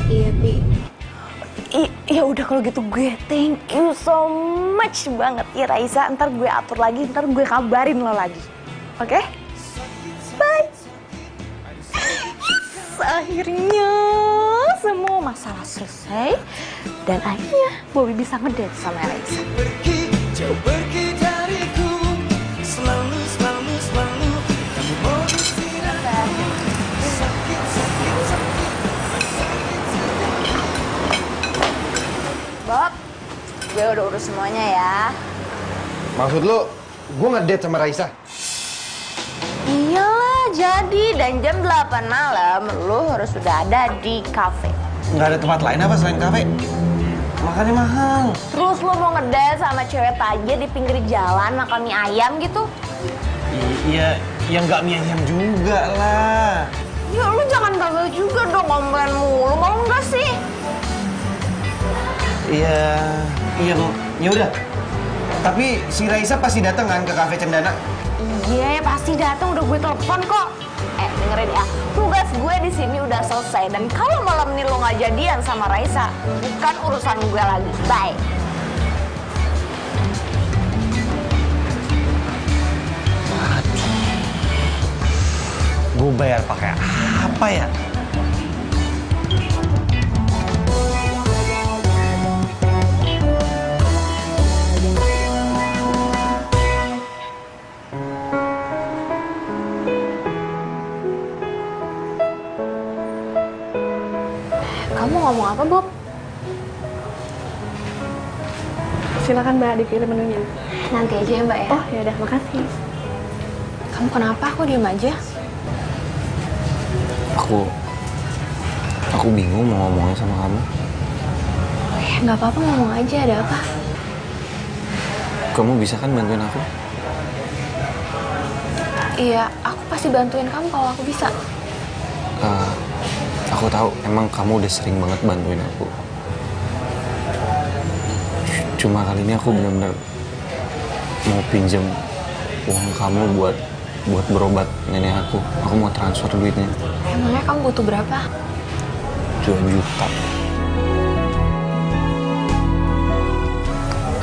Iya, Pi. Ya udah kalau gitu gue thank you so much banget ya Raisa. Ntar gue atur lagi, ntar gue kabarin lo lagi. Oke? Bye. Akhirnya semua masalah selesai dan akhirnya Bobby bisa ngedate sama Raisa. Jauh pergi dariku. Selalu, selalu, selalu kamu modusin aku. Sakit, sakit, sakit. Bob, gue udah urus semuanya ya. Maksud lu, gue ngedate sama Raisa? Iyalah, jadi dan jam 8 malam lo harus sudah ada di kafe. Nggak ada tempat lain apa selain kafe? Makannya mahal. Terus lo mau ngedate sama cewek tajir di pinggir jalan makan mie ayam gitu? Iya, ya nggak mie ayam juga lah. Ya lo jangan gagal juga dong, ngomongin mulu, mau nggak sih? Iya kok. Ya udah. Tapi si Raisa pasti datang kan ke kafe Cendana? Iya, pasti datang, udah gue telepon kok. Dengerin ya, tugas gue di sini udah selesai, dan kalau malam ini lo nggak jadian sama Raisa, bukan urusan gue lagi. Bye. Gue bayar pakai apa ya? Kamu ngomong apa, Bob? Silakan Mbak, dipilih menunya. Nanti aja ya, Mbak ya. Oh, ya udah, makasih. Kamu kenapa? Aku diem aja. Aku bingung mau ngomongnya sama kamu. Nggak apa-apa, ngomong aja. Ada apa? Kamu bisa kan bantuin aku? Iya, aku pasti bantuin kamu kalau aku bisa. Aku tahu emang kamu udah sering banget bantuin aku. Cuma kali ini aku benar-benar mau pinjam uang kamu buat buat berobat nenek aku. Aku mau transfer duitnya. Emangnya kamu butuh berapa? 2 juta.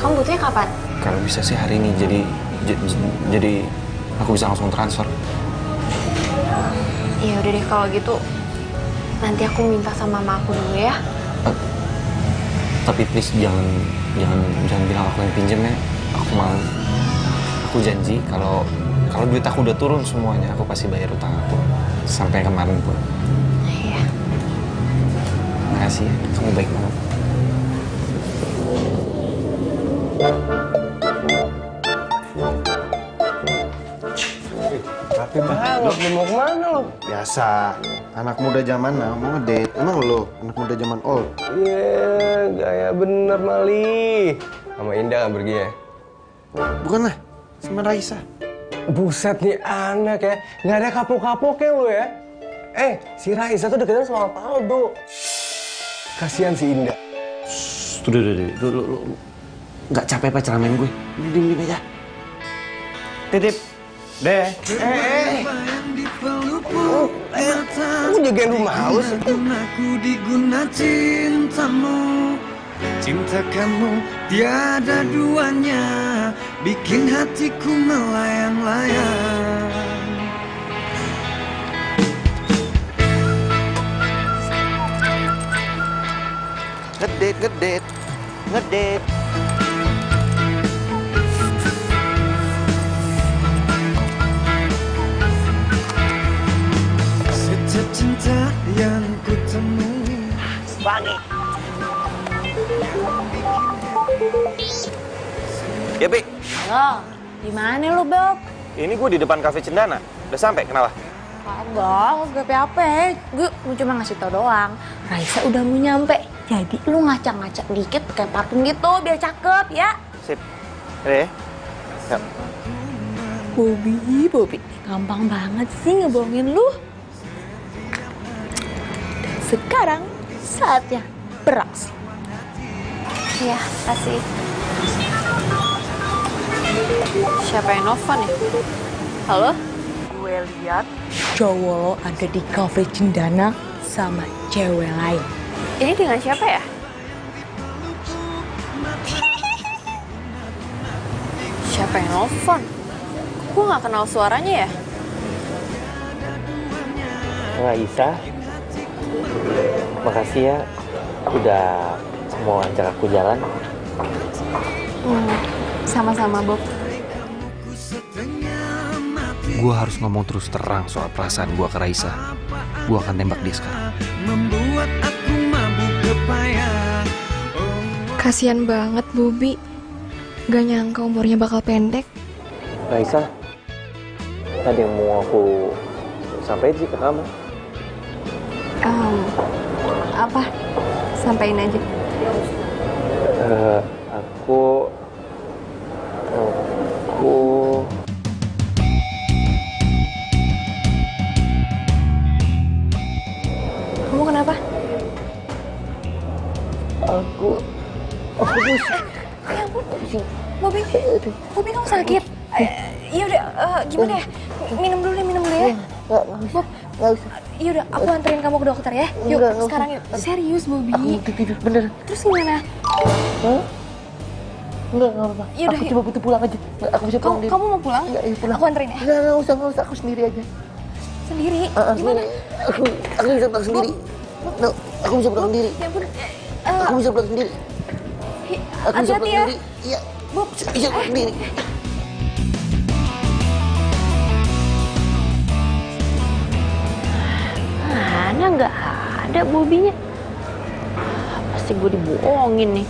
Kamu butuhnya kapan? Kalau bisa sih hari ini, jadi aku bisa langsung transfer. Ya udah deh kalau gitu. Nanti aku minta sama mama aku dulu ya. Tapi please jangan bilang aku yang pinjem ya. Aku janji kalau duit aku udah turun semuanya, aku pasti bayar utang aku sampai kemarin pun. Iya. Makasih ya, kamu baik banget. Rapi banget, mau kemana lo? Biasa, anak muda zaman now mau ngedate. Emang lo anak muda zaman old? Iya, gaya bener Mali. Sama Indah kan pergi ya? Bukan lah, sama Raisa. Buset nih anak ya, nggak ada kapok-kapoknya lo ya. Si Raisa tuh deketan sama Aldo. Kasihan si Indah. Lu nggak capek apa ceramain gue? Diem aja. Titip. Deh. Lu jagain rumah lu sih. Aku diguna cintamu, cintakanmu tiada duanya, bikin hatiku melayang-layang. Ngedate. Setiap cinta yang ku temui. Ya, Pi. Halo, di mana lu, Bob? Ini gue di depan kafe Cendana. Udah sampai, kenapa? Kagak, gue PHP. Gue mau cuma ngasih tau doang. Raisa udah mau nyampe. Jadi lu ngacak-ngacak dikit kayak parfum gitu biar cakep ya. Sip. Deh. Yuk. Bobby, gampang banget sih ngebohongin lu. Dan sekarang saatnya beraksi. Iya, kasih. Siapa yang nelfon ya? Halo? Gue lihat cowok lo ada di kafe Cendana sama cewek lain. Ini dengan siapa ya? Siapa yang nelfon? Gue nggak kenal suaranya ya? Raisa, makasih ya udah mau ajak aku jalan. Sama-sama, Bob. Gue harus ngomong terus terang soal perasaan gue ke Raisa. Gue akan tembak dia sekarang. Membuat aku mabuk kepayang. Kasian banget, Bobby. Gak nyangka umurnya bakal pendek. Raisa, ada yang mau aku sampaikan sih ke kamu. Apa? Sampaiin aja. Aku Kamu kenapa? Aku Ya ampun, Bobby kamu sakit? Ya udah, gimana ya? Minum dulu ya. Bob, nggak usah. ya udah, aku anterin kamu ke dokter ya. Yuk, sekarang yuk. Serius, Bobby. Aku tidur, bener. Terus gimana? Enggak apa-apa. Yaudah, Aku cuma butuh pulang aja. Aku bisa pulang diri. Kamu mau pulang? Enggak, iya pulang. Aku anterin ya. Enggak usah. Aku sendiri aja. Sendiri? Gimana? Aku bisa pulang sendiri. No, aku bisa pulang sendiri. Ya ampun. Aku bisa pulang sendiri. Aku bisa Hati-hati pulang ya. sendiri. Iya. Bob. Bisa pulang sendiri. Mana nggak ada Bobinya. Pasti gue dibohongin nih.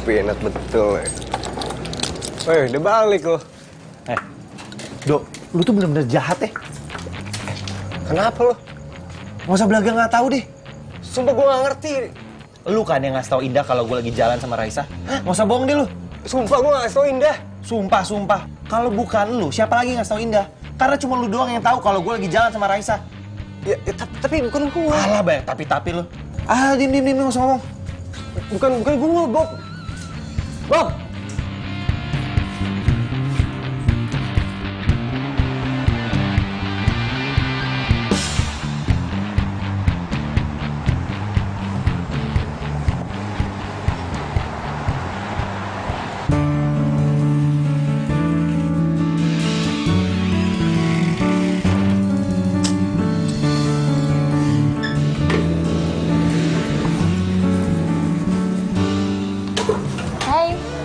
Tapi enak betul ya. Udah balik lo. Dok, lu tuh bener-bener jahat ya. Kenapa lo? Nggak usah belaga nggak tahu deh. Sumpah gue gak ngerti. Lu kan yang ngasih tau Indah kalau gue lagi jalan sama Raisa. Nggak usah bohong deh lu. Sumpah gue gak ngasih tau Indah. Sumpah. Kalau bukan lu, siapa lagi yang ngasih tau Indah? Karena cuma lu doang yang tahu kalau gue lagi jalan sama Raisa. Ya, tapi bukan gue. Alah, banyak tapi lu. Diem, nggak usah ngomong. Bukan gue, Bob. Bob!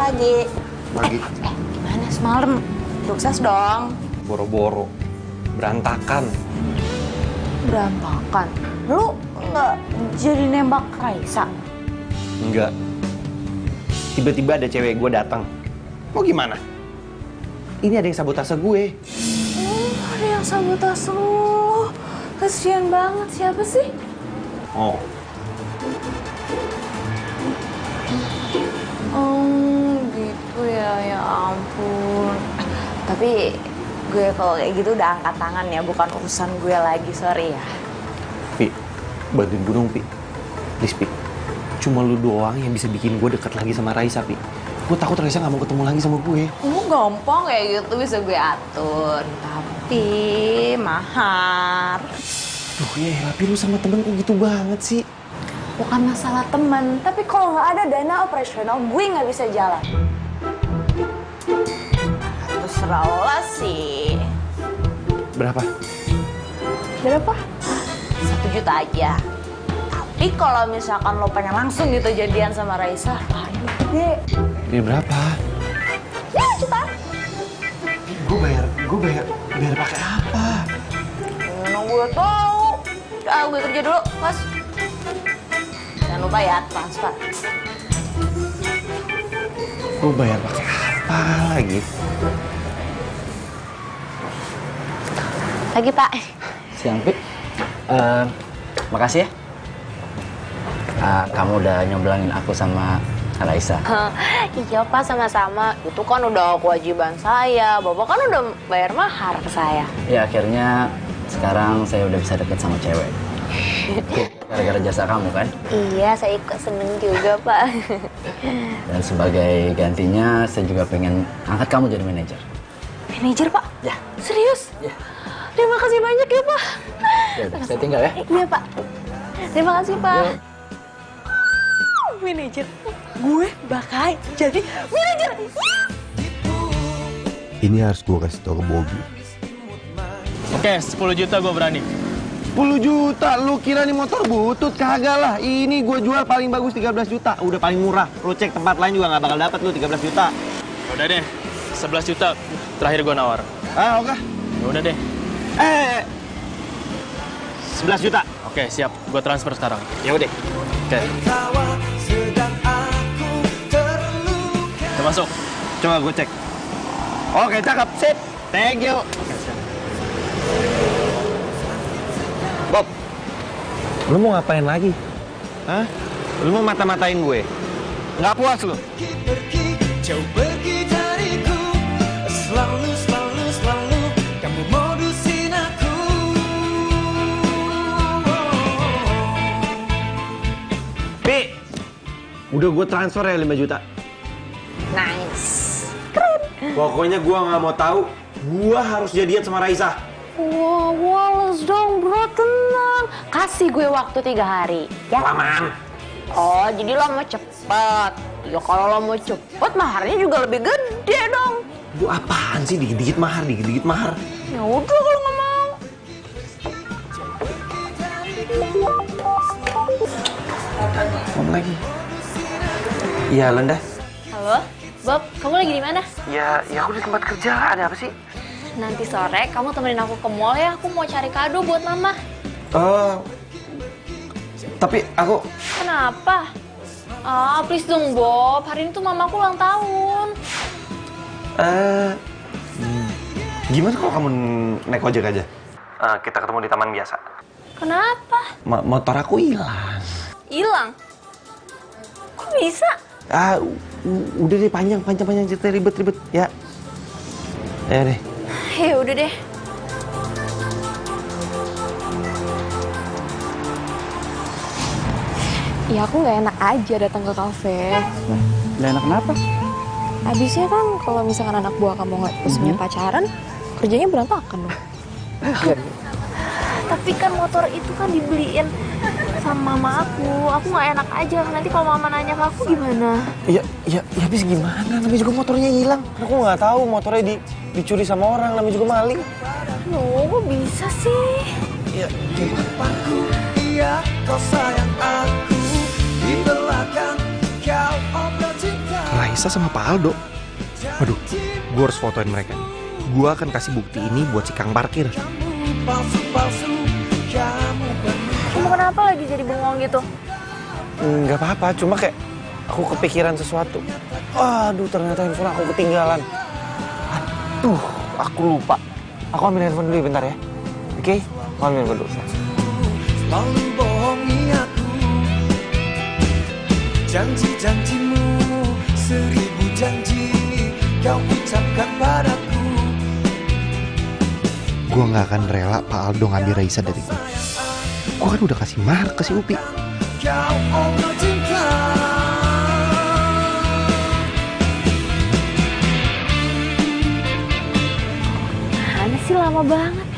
Pagi. Pagi. Gimana semalam? Sukses dong. Boro-boro. Berantakan. Berantakan. Lu nggak jadi nembak Raisa? Enggak. Tiba-tiba ada cewek gue datang. Mau gimana? Ini ada yang sabotase gue. Ada yang sabotase lu. Kasian banget. Siapa sih? Oh, Gitu ya, ya ampun. Tapi gue kalau kayak gitu udah angkat tangan ya, bukan urusan gue lagi, sorry ya. Pi, bantuin gue dong, Pi. Please, Pi. Cuma lu doang yang bisa bikin gue deket lagi sama Raisa, Pi. Gue takut Raisa gak mau ketemu lagi sama gue. Gampang kayak gitu bisa gue atur. Tapi mahar. Duh, ya tapi lu sama temen kok gitu banget sih? Bukan masalah teman, tapi kalau nggak ada dana operasional, gue nggak bisa jalan. Terserah lo sih. Berapa? Berapa? 1 juta aja. Tapi kalau misalkan lo pengen langsung gitu jadian sama Raisa, ayo gede. Ini berapa? Ya, juta. Gue bayar pakai apa? Mana gue tahu. Udah, gue kerja dulu, Mas. Jangan lupa ya, transfer. Gue bayar pakai apa lagi? Lagi, Pak. Siang, Pi. Makasih ya. Kamu udah nyoblangin aku sama Raisa. Iya, Pak, sama-sama. Itu kan udah kewajiban saya. Bapak kan udah bayar mahar ke saya. Ya, akhirnya sekarang saya udah bisa deket sama cewek. Gara-gara jasa kamu kan? Iya, saya ikut seneng juga, Pak. Dan sebagai gantinya, saya juga pengen angkat kamu jadi manajer. Manajer, Pak? Ya. Serius? Ya. Terima kasih banyak ya, Pak. Ya udah, saya tinggal ya. Iya, Pak. Terima kasih, Pak. Ya. Manajer. Gue bakal jadi manajer. Ini harus gue kasih tau ke Bobby. Oke, 10 juta gue berani. 10 juta? Lu kira nih motor butut? Kagak lah. Ini gue jual paling bagus 13 juta. Udah paling murah. Lu cek tempat lain juga nggak bakal dapat lu 13 juta. Udah deh, 11 juta terakhir gue nawar. Ah, oke. Ya udah deh. 11 juta. Oke, siap. Gue transfer sekarang. Ya udah. Oke. Udah masuk. Coba gue cek. Oke, cakep. Sip. Thank you. Bob, lu mau ngapain lagi? Hah? Lu mau mata-matain gue? Nggak puas lu? Jauh pergi dariku, selalu kamu modusin aku. Pi, udah gue transfer ya 5 juta. Nice. Pokoknya gue nggak mau tahu. Gue harus jadian sama Raisa. Wow, Wallace dong, bro, tenang. Kasih gue waktu 3 hari, ya? Lamaan. Oh, jadi lo mau cepet. Ya kalau lo mau cepet, maharnya juga lebih gede dong. Lu apaan sih dikit-dikit mahar, dikit-dikit mahar? Ya udah kalau nggak mau. Ngomong lagi. Iya, Lenda. Halo, Bob, kamu lagi di mana? Ya aku di tempat kerja. Ada apa sih? Nanti sore kamu temenin aku ke mall ya, aku mau cari kado buat mama. Tapi aku... Kenapa? Ah, please dong Bob, hari ini tuh mamaku ulang tahun. Gimana kalau kamu naik ojek aja? Kita ketemu di taman biasa. Kenapa? Motor aku hilang. Hilang? Kok bisa? Udah deh, panjang cerita, ribet ya. Ya deh. Ya udah deh. Ya aku nggak enak aja datang ke kafe. Nggak enak kenapa? Abisnya kan kalau misalkan anak buah kamu nggak punya pacaran, kerjanya berantakan dong. Tapi kan motor itu kan dibeliin sama mama aku nggak enak aja. Nanti kalau mama nanya ke aku gimana? Ya habis gimana? Namanya juga motornya hilang. Aku nggak tahu motornya dicuri sama orang. Namanya juga maling. Loh, kok bisa sih? Ya, Iya, kau sayang aku di belakang kau obat cinta. Raisa sama Pak Aldo. Waduh, gue harus fotoin mereka. Gue akan kasih bukti ini buat si Kang parkir. Palsu-palsu kamu penuh. Kamu kenapa lagi jadi bengong gitu? nggak apa-apa. Cuma kayak aku kepikiran sesuatu. Aduh, ternyata handphone aku ketinggalan. Aduh, aku lupa. Aku ambil handphone dulu bentar ya. Oke? Aku ambil handphone dulu. Lalu bohongi aku. Janji-janjimu 1000 janji kau ucapkan padaku. Gue nggak akan rela Pak Aldo ngambil Raisa dari gue. Gue kan udah kasih mahar ke si Upi. Kau obat cinta. Mana sih lama banget?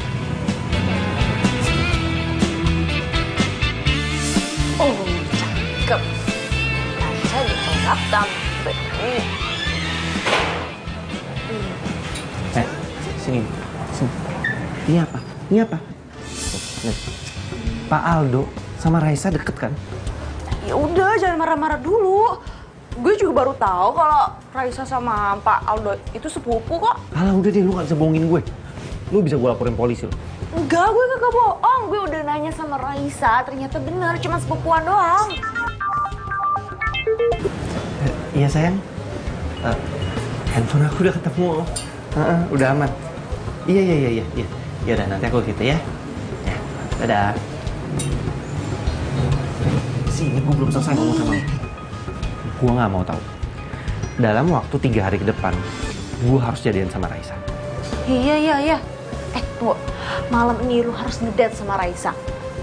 Oh, cakep. Kaca ditangkap tampil. Sini. Ini apa? Nih. Pak Aldo sama Raisa deket kan? Ya udah, jangan marah-marah dulu. Gue juga baru tahu kalau Raisa sama Pak Aldo itu sepupu kok. Alah udah deh, lu gak bisa bohongin gue. Lu bisa gue laporin polisi lo. Enggak, gue kagak bohong. Gue udah nanya sama Raisa, ternyata bener, cuma sepupuan doang. Iya sayang. Handphone aku udah ketemu. Udah aman. Iya. Ya udah, nanti aku gitu ya. Ya, dadah. Sini, gue belum selesai ngomong sama lu. Gue nggak mau tahu. Dalam waktu 3 hari ke depan, gue harus jadian sama Raisa. Iya. Tunggu. Malam ini lu harus ngedate sama Raisa.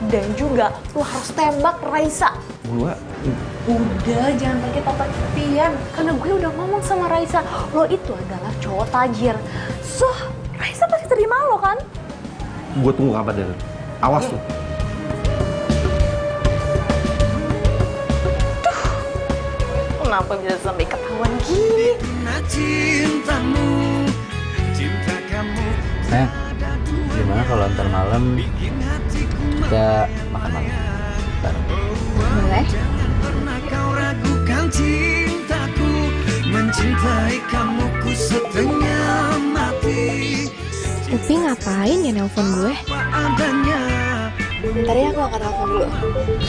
Dan juga lu harus tembak Raisa. Gue... Udah, jangan pakai topik-topian. Karena gue udah ngomong sama Raisa, lo itu adalah cowok tajir. So, Raisa pasti terima lo kan? Gue tunggu kabar dari lu. Awas lu. Kenapa bisa sampai ketahuan gini? Cintamu, cinta kamu. Gimana kalau ntar malam kita makan malam bareng? Boleh? Pernah kau ragukan cintaku, mencintai kamu ku setengah mati. Upi ngapain ya nelpon gue? Adanya. Bentar ya, aku angkat telepon dulu.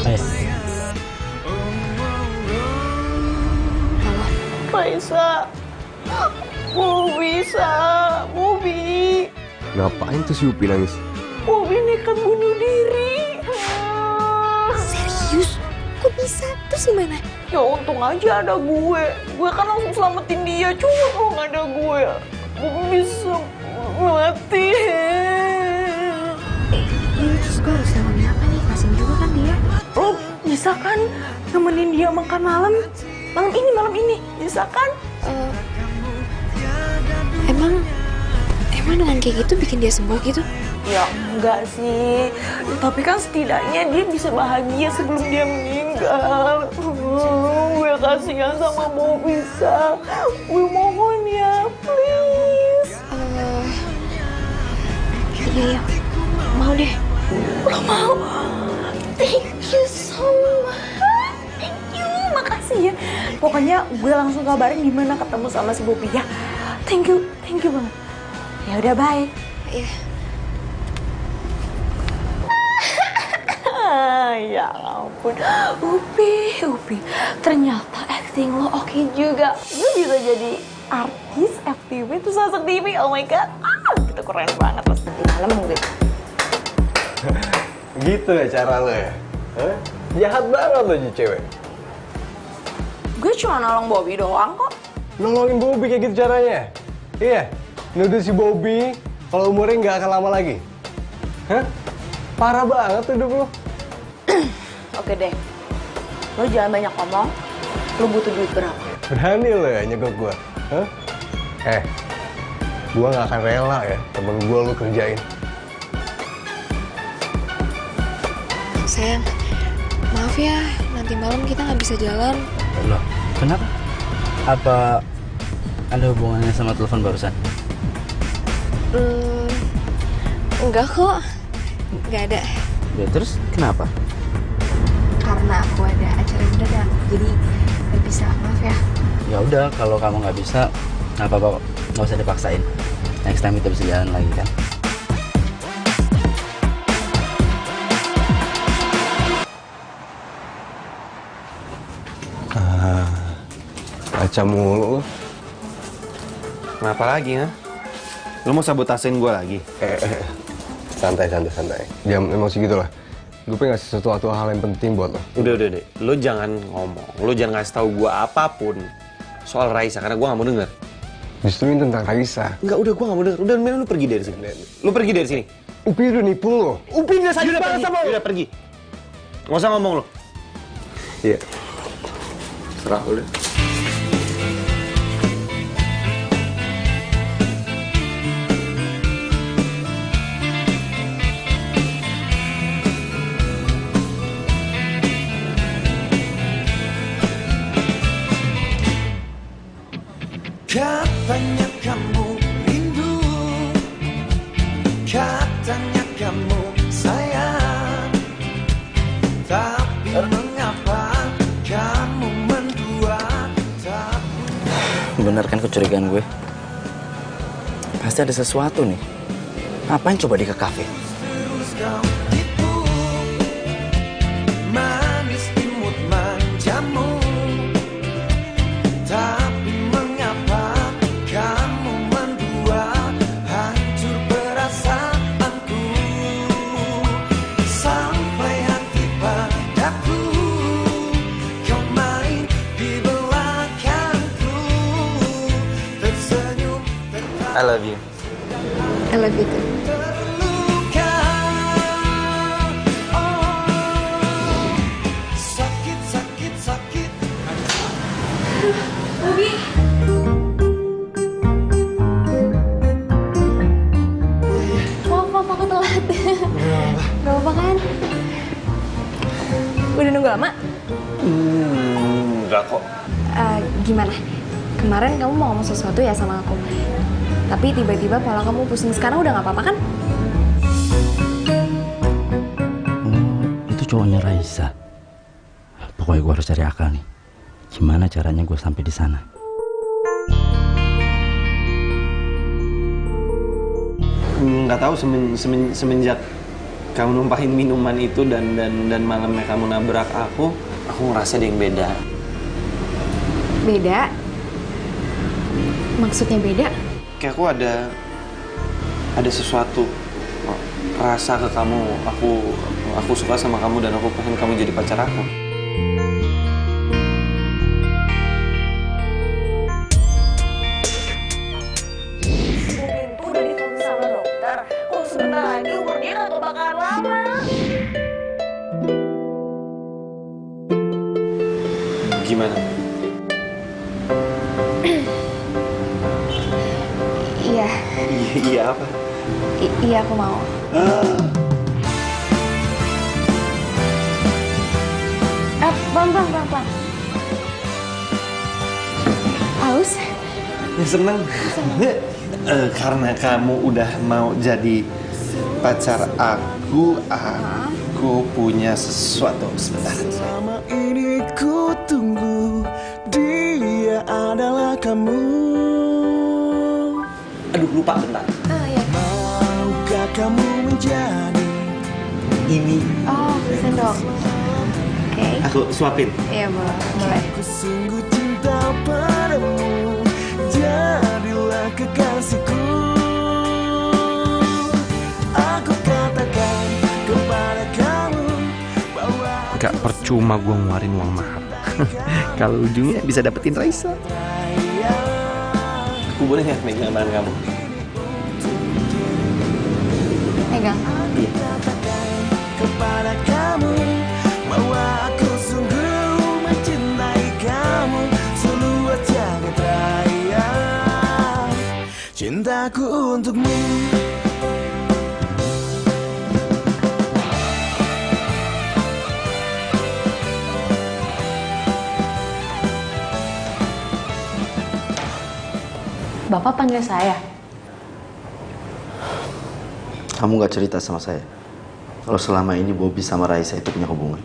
Ayo. Halo. Raisa, Bobi. Ngapain tuh si Upi nangis? Bobi nekat bunuh diri. Serius? Kok bisa? Terus gimana? Ya untung aja ada gue. Gue kan langsung selamatin dia. Cuma kalau nggak ada gue, Bobi bisa mati. Terus gue harus nemenin apa nih? Kasian juga kan dia. Lo bisa kan nemenin dia makan malam? Malam ini. Bisa kan? Emang dengan kayak gitu bikin dia sembuh gitu? Ya enggak sih. Tapi kan setidaknya dia bisa bahagia sebelum dia meninggal. Gue kasihan sama Bobi, Sa. Gue mohon ya, please. Iya. Mau deh. Lo mau? Thank you so much. Thank you. Makasih ya. Pokoknya gue langsung kabarin gimana ketemu sama si Bobi ya. Thank you banget. Ya udah, bye. Iya. Ya ampun, Upi. Ternyata acting lo oke juga. Gue bisa jadi artis FTV terus masuk TV. Oh my god, itu keren banget. Pas nanti malam gitu. Gitu ya cara lo ya? Jahat banget lo jadi cewek. Gue cuma nolong Bobi doang kok. Nolongin Bobi kayak gitu caranya? Iya, nuduh si Bobi kalau umurnya nggak akan lama lagi. Hah? Parah banget tuh hidup lo. Oke deh. Lo jangan banyak ngomong. Lo butuh duit berapa? Berani lo ya nyegok gue? Hah? Gue gak akan rela ya temen gue lo kerjain. Sayang, maaf ya, nanti malam kita nggak bisa jalan. Loh, kenapa? Apa ada hubungannya sama telepon barusan? Enggak kok, nggak ada. Ya terus kenapa? Karena aku ada acara mendadak, jadi nggak bisa. Maaf ya. Ya udah, kalau kamu nggak bisa, nggak apa-apa, nggak usah dipaksain. Next time kita bisa jalan lagi kan? Baca mulu lo. Kenapa lagi, ha? Lu mau sabotasiin gue lagi? Santai. Jangan emosi gitu lah. Gue pengen ngasih sesuatu hal yang penting buat lo. Udah deh. Lu jangan ngomong. Lu jangan ngasih tahu gue apapun soal Raisa, karena gue gak mau denger. Justru ini tentang Raisa. Enggak, udah gue gak mau denger. Udah, mending lu pergi dari sini. Lu pergi dari sini. Upi udah nipu lo. Upi udah saja pergi. Udah pergi. Gak usah ngomong lo. Iya. Serah udah. Katanya kamu rindu, katanya kamu sayang, tapi mengapa kamu mendua tak punya. Bener kan kecurigaan gue? Pasti ada sesuatu nih. Ngapain coba dia ke kafe? Terus kau tipu, manis imut manjamu, tapi mengapa kamu mendua hancur perasaanku, sampai hati padaku kau main di belakangku, tersenyum I love you. I love you too. terluka, oh sakit. Maaf, aku telat. Gak apa-apa kan? Udah nunggu lama? Enggak kok. Gimana? Kemarin kamu mau ngomong sesuatu ya sama aku. Tapi tiba-tiba pola kamu pusing. Sekarang udah gak apa-apa kan? Itu cowoknya Raisa. Pokoknya gue harus cari akal nih. Gimana caranya gue sampai di sana? Nggak tahu semenjak kamu numpahin minuman itu dan malamnya kamu nabrak aku ngerasa ada yang beda. Beda? Maksudnya beda? Kayak aku ada sesuatu rasa ke kamu. Aku suka sama kamu dan aku pengen kamu jadi pacar aku. Itu udah difokus sama dokter. Kok sebentar lagi umur dia gak bakalan lama. Gimana? Iya. Iya apa? Iya, aku mau. Pelan-pelan. Haus? Ya seneng. Karena kamu udah mau jadi pacar aku punya sesuatu. Sebentar. Selama ini ku tunggu, dia adalah kamu. Aduh, lupa bentar. Maukah kamu menjadi Ini Oh, sendok. Oke. aku suapin. Iya, boleh. ku sungguh cinta padamu, jadilah kekasihku. Aku katakan kepada kamu bahwa Gak percuma gue ngeluarin uang mahal. Kalau ujungnya bisa dapetin Raisa. Aku boleh nggak megang tangan kamu? Pegang. kepada kamu bahwa aku sungguh cintaku untukmu. Bapak panggil saya. Kamu gak cerita sama saya kalau selama ini Bobby sama Raisa itu punya hubungan.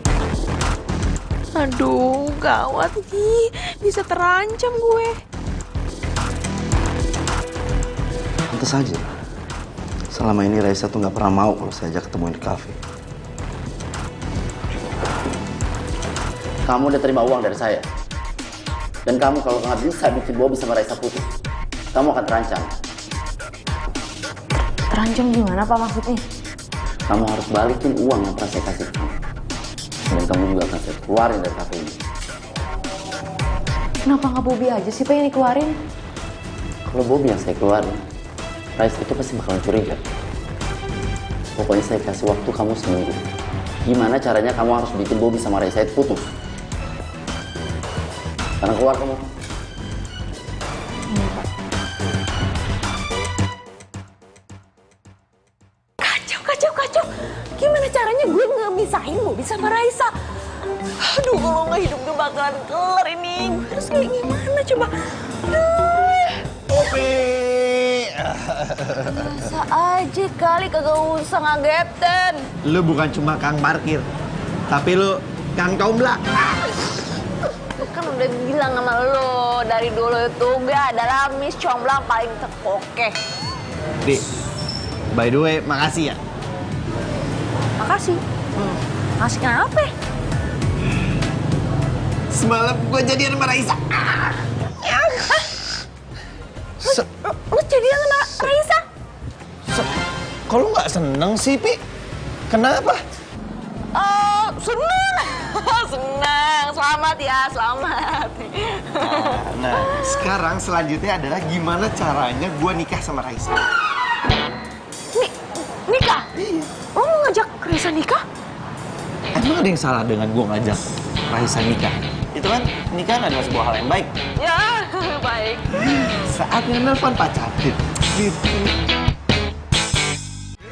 Aduh, gawat nih. Bisa terancam gue. Pantes aja. Selama ini Raisa tuh gak pernah mau kalau saya ajak ketemuin di kafe. Kamu udah terima uang dari saya. Dan kamu kalau nggak bisa bikin Bobby sama Raisa putus, kamu akan terancam. Terancam gimana Pak maksudnya? Kamu harus balikin uang yang pernah saya kasih ke kamu. Dan kamu juga akan saya keluarin dari kafe ini. Kenapa nggak Bobby aja sih Pak yang dikeluarin? Kalau Bobby yang saya keluarin, Raisa itu pasti bakalan curiga. Pokoknya saya kasih waktu kamu seminggu. Gimana caranya kamu harus bikin Bobby sama Raisa itu putus. Sekarang keluar kamu. Iya Pak. Kacau. Gimana caranya gue nggak misahin Bobby sama Raisa? Aduh, kalau nggak hidup gue bakalan kelar ini. Gue harus kayak gimana coba? Bobby. Bisa aja kali kagak usah ngagetin. Lu bukan cuma kang parkir, tapi lu kang tomblak. Kan udah bilang sama lo dari dulu itu gue adalah Miss Comblang paling terpokeh. Dik, by the way, makasih ya. Makasih. Makasih kenapa? Semalam gue jadian sama Raisa. Lu jadian sama Raisa? Kok lu nggak seneng sih, Pi? Kenapa? Seneng. Seneng. Selamat ya, selamat. Nah, sekarang selanjutnya adalah gimana caranya gue nikah sama Raisa. Nikah? Iya. Lo mau ngajak Raisa nikah? Emang ada yang salah dengan gue ngajak Raisa nikah? Itu kan nikah adalah sebuah hal yang baik. Ya, baik. Saatnya nelfon pacar.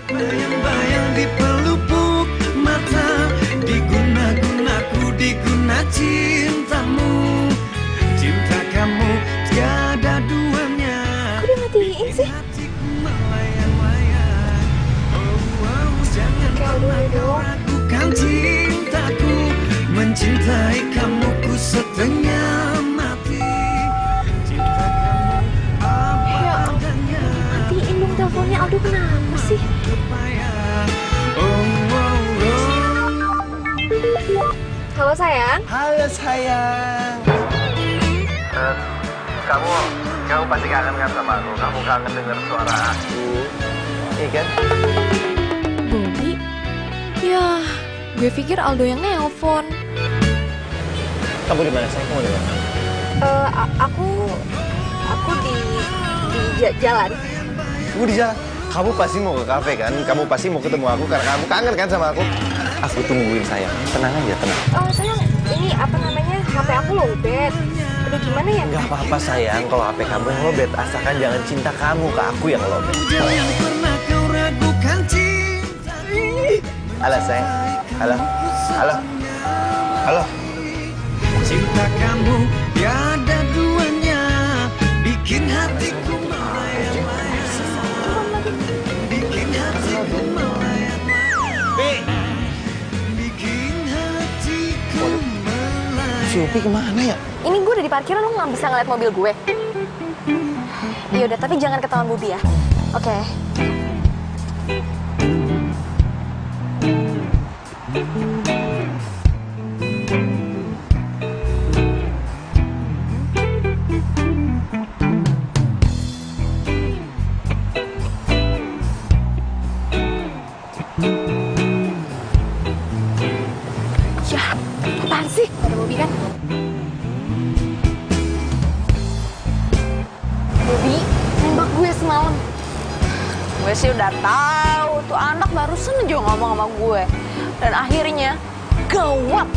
Bayang-bayang di pelupuk mata, diguna-gunaku, diguna cintamu. Cinta kamu tiada duanya. Kok dia matiin sih? Jangan pernah kau ragukan cintaku. Mencintai kamu ku setengah mati. Cinta kamu apa adanya. Matiin dong teleponnya. Aldo kenapa sih? Halo sayang. Halo sayang. Kamu pasti kangen kan sama aku? Kamu kangen denger suara aku, iya kan? Bobby? Ya, gue pikir Aldo yang nelpon. Kamu di mana sayang? Kamu di mana? Aku di jalan. Kamu di jalan. Kamu pasti mau ke kafe kan? Kamu pasti mau ketemu aku karena kamu kangen kan sama aku? Aku tungguin sayang. Tenang aja, tenang. Oh sayang, ini apa namanya? HP aku lowbat. Udah gimana ya? Gak apa-apa sayang kalau HP kamu yang lowbat. Asalkan jangan cinta kamu ke aku yang lowbat. Jangan pernah kau ragukan cinta. Halo sayang. Halo. Halo. Halo. Cinta kamu tiada duanya. Bikin hatiku melayang-layang. Bikin hatiku melayang-layang. Bikin hatiku melayang. Si Upi kemana ya? Ini gue udah di parkiran, lo nggak bisa ngeliat mobil gue. Yaudah, tapi jangan ketahuan Bobby ya. Oke. Ya, apaan sih? Ada Bobby kan? Bobby, nembak gue semalam. Gue sih udah tahu tuh anak barusan aja ngomong sama gue. Dan akhirnya gawat.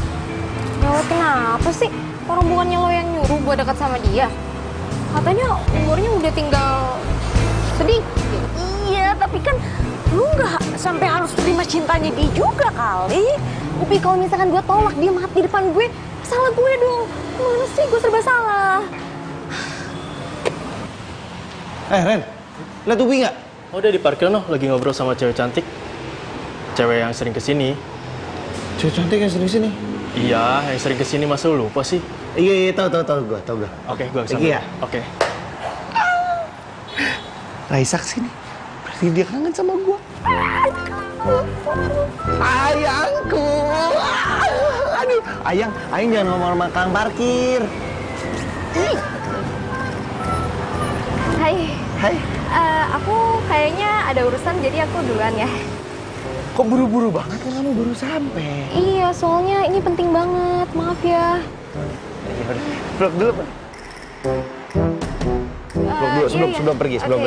Gawat kenapa sih? Orang bukannya lo yang nyuruh gue dekat sama dia. Katanya umurnya udah tinggal sedih. Iya, tapi kan lu nggak sampai harus terima cintanya dia juga kali. Tapi kalau misalkan gue tolak dia mati di depan gue, salah gue dong. Gimana sih, gue serba salah. Ren, lihat Ubi nggak? Oh, dia di parkir noh, lagi ngobrol sama cewek cantik. Cewek yang sering kesini. Cewek cantik yang sering sini. Iya, yang sering kesini, masa lu lupa sih? Iya, tahu gue. Oke, gue kesana. Iya. Oke. Raisa kesini. Berarti dia kangen sama gue. Ayangku. Aduh, Ayang jangan ngomong sama kang parkir. Hai. Aku kayaknya ada urusan, jadi aku duluan ya. Kok buru-buru banget kan kamu baru sampai? Iya, soalnya ini penting banget. Maaf ya. Peluk dulu, Pak. Peluk dulu sebelum pergi, peluk.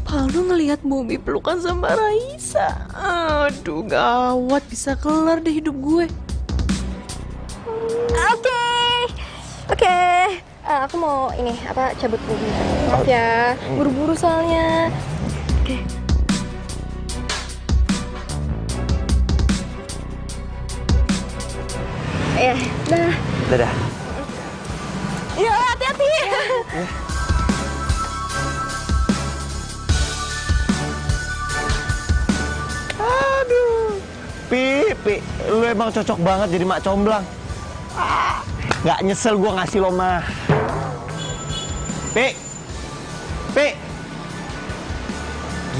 Paldo ngelihat Bobby pelukan sama Raisa. Aduh, gawat, bisa kelar deh hidup gue. Oke. Aku mau cabut dulu. Maaf ya, buru-buru soalnya. Oke. Ya, dah. Dadah. Ya, hati-hati. Aduh. Pi, lu emang cocok banget jadi mak comblang. Nggak nyesel gua ngasih lo mah. Pi.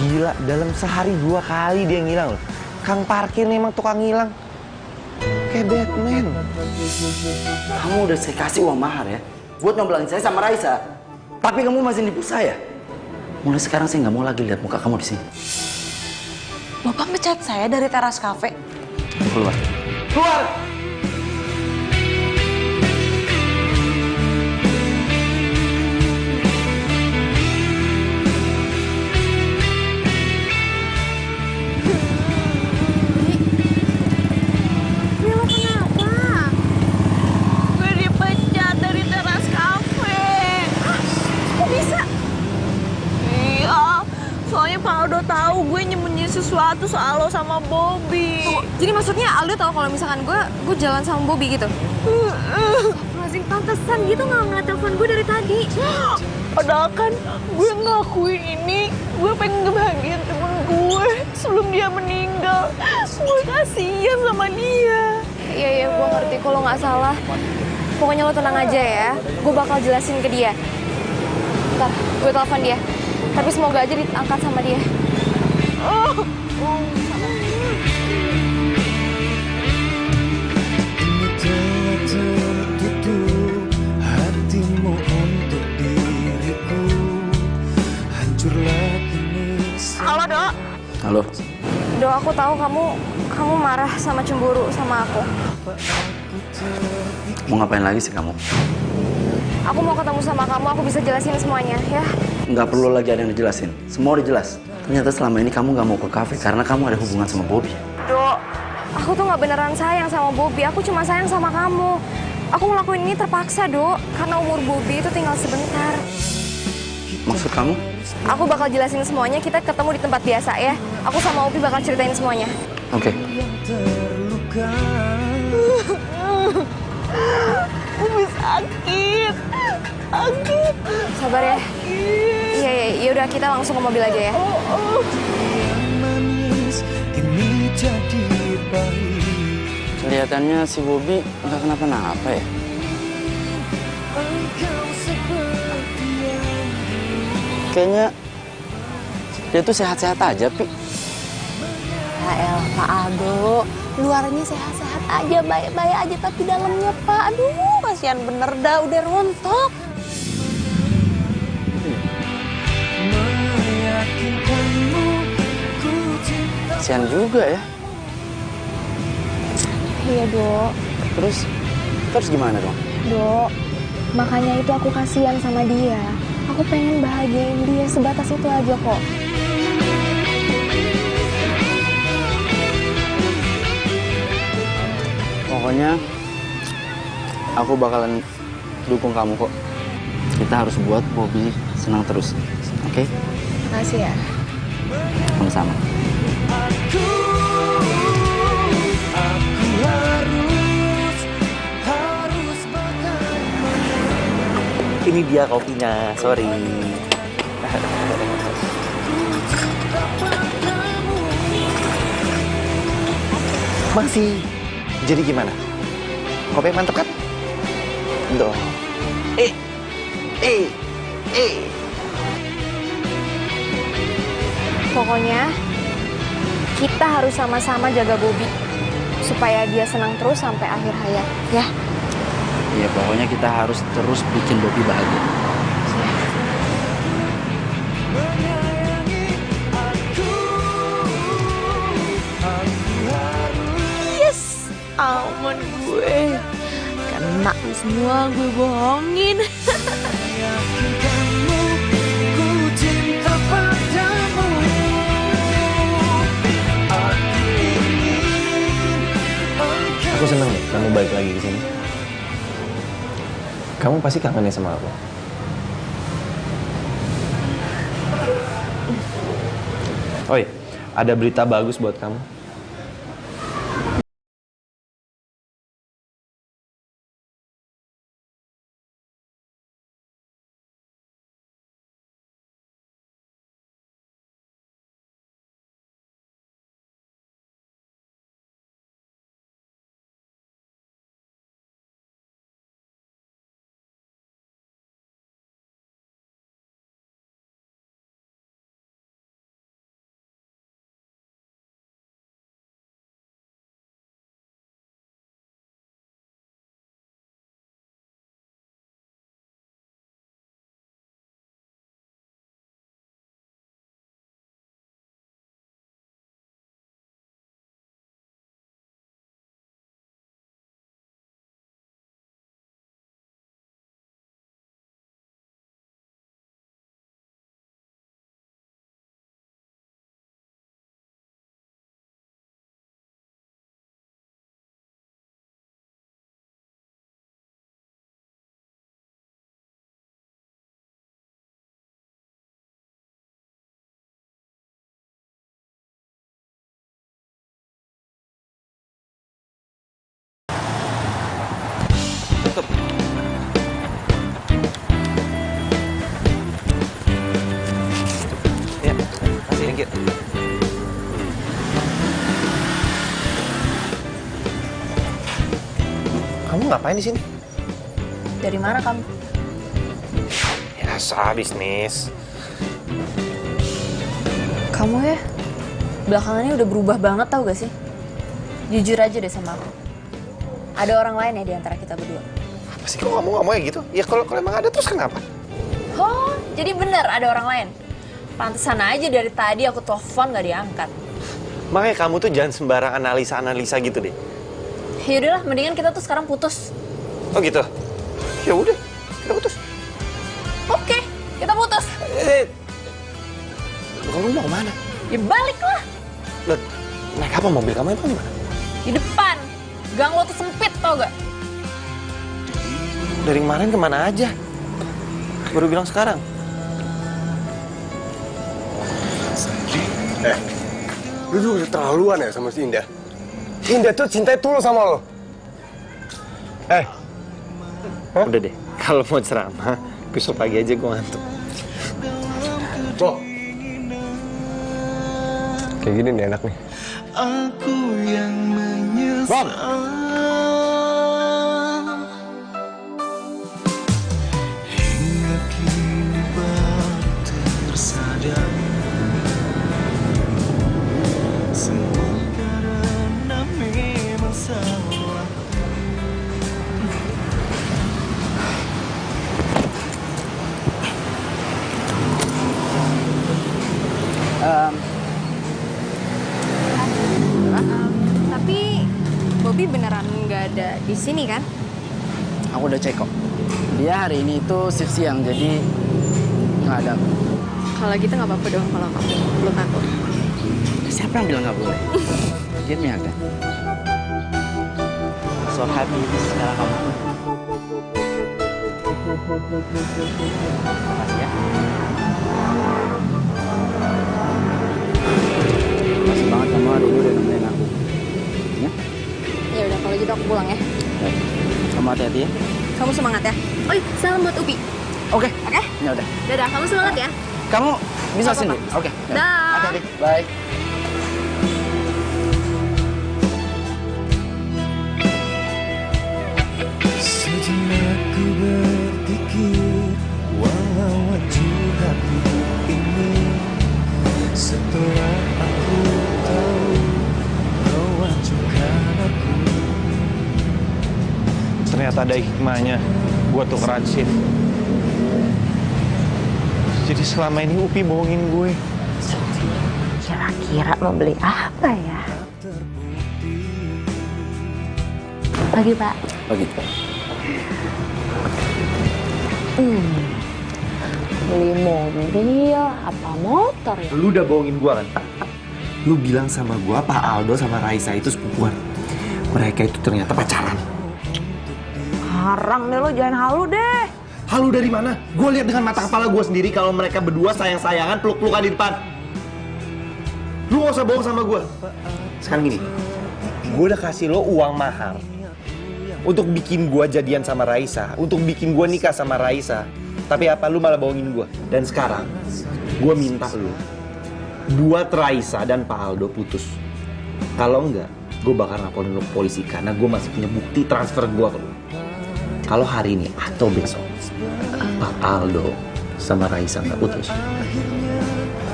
Gila, dalam sehari 2 kali dia ngilang loh. Kang parkir nih emang tukang ngilang. Kayak Batman. Kamu udah saya kasih uang mahar ya, buat nyoblangin saya sama Raisa. Tapi kamu masih nipu saya. Mulai sekarang saya nggak mau lagi lihat muka kamu di sini. Bapak ngecat saya dari teras kafe. Keluar. Gue dipecat dari teras kafe. Kok bisa? Iya, soalnya Pak Aldo tahu gue nyembunyi sesuatu soal lo sama Bobby. Jadi maksudnya Aldo tahu kalau misalkan gue jalan sama Bobby gitu? Masih pantesan gitu nggak ngeliat telepon gue dari tadi. Padahal kan gue ngelakuin ini, gue pengen ngebahagiain temen gue sebelum dia meninggal. Gue kasihan sama dia. Iya, gue ngerti kalau nggak salah. Pokoknya lo tenang aja ya. Gue bakal jelasin ke dia. Ntar, gue telepon dia. Tapi semoga aja diangkat sama dia. Tertutup hatimu untuk diriku. Hancurlah ini. Halo, Dok. Halo. Dok, aku tahu kamu marah sama cemburu sama aku. Mau ngapain lagi sih kamu? Aku mau ketemu sama kamu, aku bisa jelasin semuanya, ya. Nggak perlu lagi ada yang dijelasin. Semua udah jelas. Ternyata selama ini kamu nggak mau ke kafe karena kamu ada hubungan sama Bobby. Dok, aku tuh nggak beneran sayang sama Bobby, aku cuma sayang sama kamu. Aku ngelakuin ini terpaksa, Dok, karena umur Bobby itu tinggal sebentar. Maksud kamu? Aku bakal jelasin semuanya, kita ketemu di tempat biasa ya. Aku sama Upi bakal ceritain semuanya. Oke. Umi sakit. Sabar ya. Iya, udah kita langsung ke mobil aja ya. Kelihatannya si Bobby nggak kenapa-napa ya. Kayaknya dia tuh sehat-sehat aja, Pi. Ya Pak Aldo, luarnya sehat-sehat aja, baik-baik aja, tapi dalamnya Pak, aduh kasihan bener dah, udah rontok. Kasihan juga ya. Iya, Dok. Terus gimana dong? Dok, makanya itu aku kasihan sama dia. Aku pengen bahagiain dia, sebatas itu aja kok. Pokoknya aku bakalan dukung kamu kok. Kita harus buat Bobby senang terus, oke? Makasih ya. Sama-sama. Ini dia kopinya, sorry. Masih. Jadi gimana? Kopi mantap kan? Dong. Eh. Pokoknya kita harus sama-sama jaga Bobby supaya dia senang terus sampai akhir hayat, ya. Ya pokoknya kita harus terus bikin Bobby bahagia. Yes, aman gue. Kena semua gue bohongin. Aku senang nih kamu balik lagi ke sini. Kamu pasti kangen ya sama aku. Oi, ada berita bagus buat kamu. Tutup. Ya, kasih ringgit. Kamu ngapain di sini? Dari mana kamu? Biasa bisnis. Kamu ya, belakangannya udah berubah banget tau gak sih? Jujur aja deh sama aku. Ada orang lain ya di antara kita berdua. Apa sih kok kamu ngomong kayak gitu? Ya kalau emang ada terus kenapa? Oh, jadi bener ada orang lain? Pantesan aja dari tadi aku telepon gak diangkat. Makanya kamu tuh jangan sembarang analisa gitu deh. Yaudahlah, mendingan kita tuh sekarang putus. Oh gitu? Ya udah, kita putus. Oke, kita putus. Kamu mau kemana? Ya balik lah. Naik apa mobil kamu emang di mana? Di depan. Gang lo tuh sempit tau gak? Dari kemarin kemana aja? Baru bilang sekarang. Lu juga terlaluan ya sama si Indah. Indah tuh cinta tulus sama lo. Udah deh, kalau mau ceramah, besok pagi aja gue ngantuk. Loh. Kayak gini nih enak nih. Aku yang menyesal. Hingga kini baru tersadar. Semua karena memang salah. Tapi Bobby beneran nggak ada di sini kan? Aku udah cek kok. Dia hari ini itu shift siang, jadi nggak ada. Kalau gitu nggak apa-apa dong kalau kamu belum takut. Siapa yang bilang nggak boleh? Give me ada. So happy sekarang kamu. Makasih ya. Makasih banget kamu hari ini udah nemenin aku. Ya? Ya udah kalau gitu aku pulang ya. Baik. Kamu hati-hati ya. Kamu semangat ya. Oh iya, salam buat Upi. Oke. Oke? Ya udah. Dadah, kamu semangat ya. Kamu bisa sini. Oke. Dah. Hati-hati. Bye. Sejenak ku berpikir, walau curhatku ini. Setelah aku tahu kau acuhkan aku. Ternyata ada hikmahnya gue tukeran shift. Jadi selama ini Upi bohongin gue. Kira-kira mau beli apa ya? Pagi, Pak. Pagi. Beli mobil apa motor ya? Lu udah bohongin gue kan? Lu bilang sama gue Pak Aldo sama Raisa itu sepupuan. Mereka itu ternyata pacaran. Harang deh lo, jangan halu deh. Halu dari mana? Gue lihat dengan mata kepala gue sendiri kalau mereka berdua sayang-sayangan peluk-pelukan di depan. Lu gak usah bohong sama gue. Sekarang gini, gue udah kasih lo uang mahar untuk bikin gue jadian sama Raisa, untuk bikin gue nikah sama Raisa. Tapi apa, lu malah bohongin gue. Dan sekarang, gue minta lu buat Raisa dan Pak Aldo putus. Kalau enggak, gue bakal laporin lu ke polisi karena gue masih punya bukti transfer gue ke lu. Kalau hari ini atau besok Pak Aldo sama Raisa nggak putus,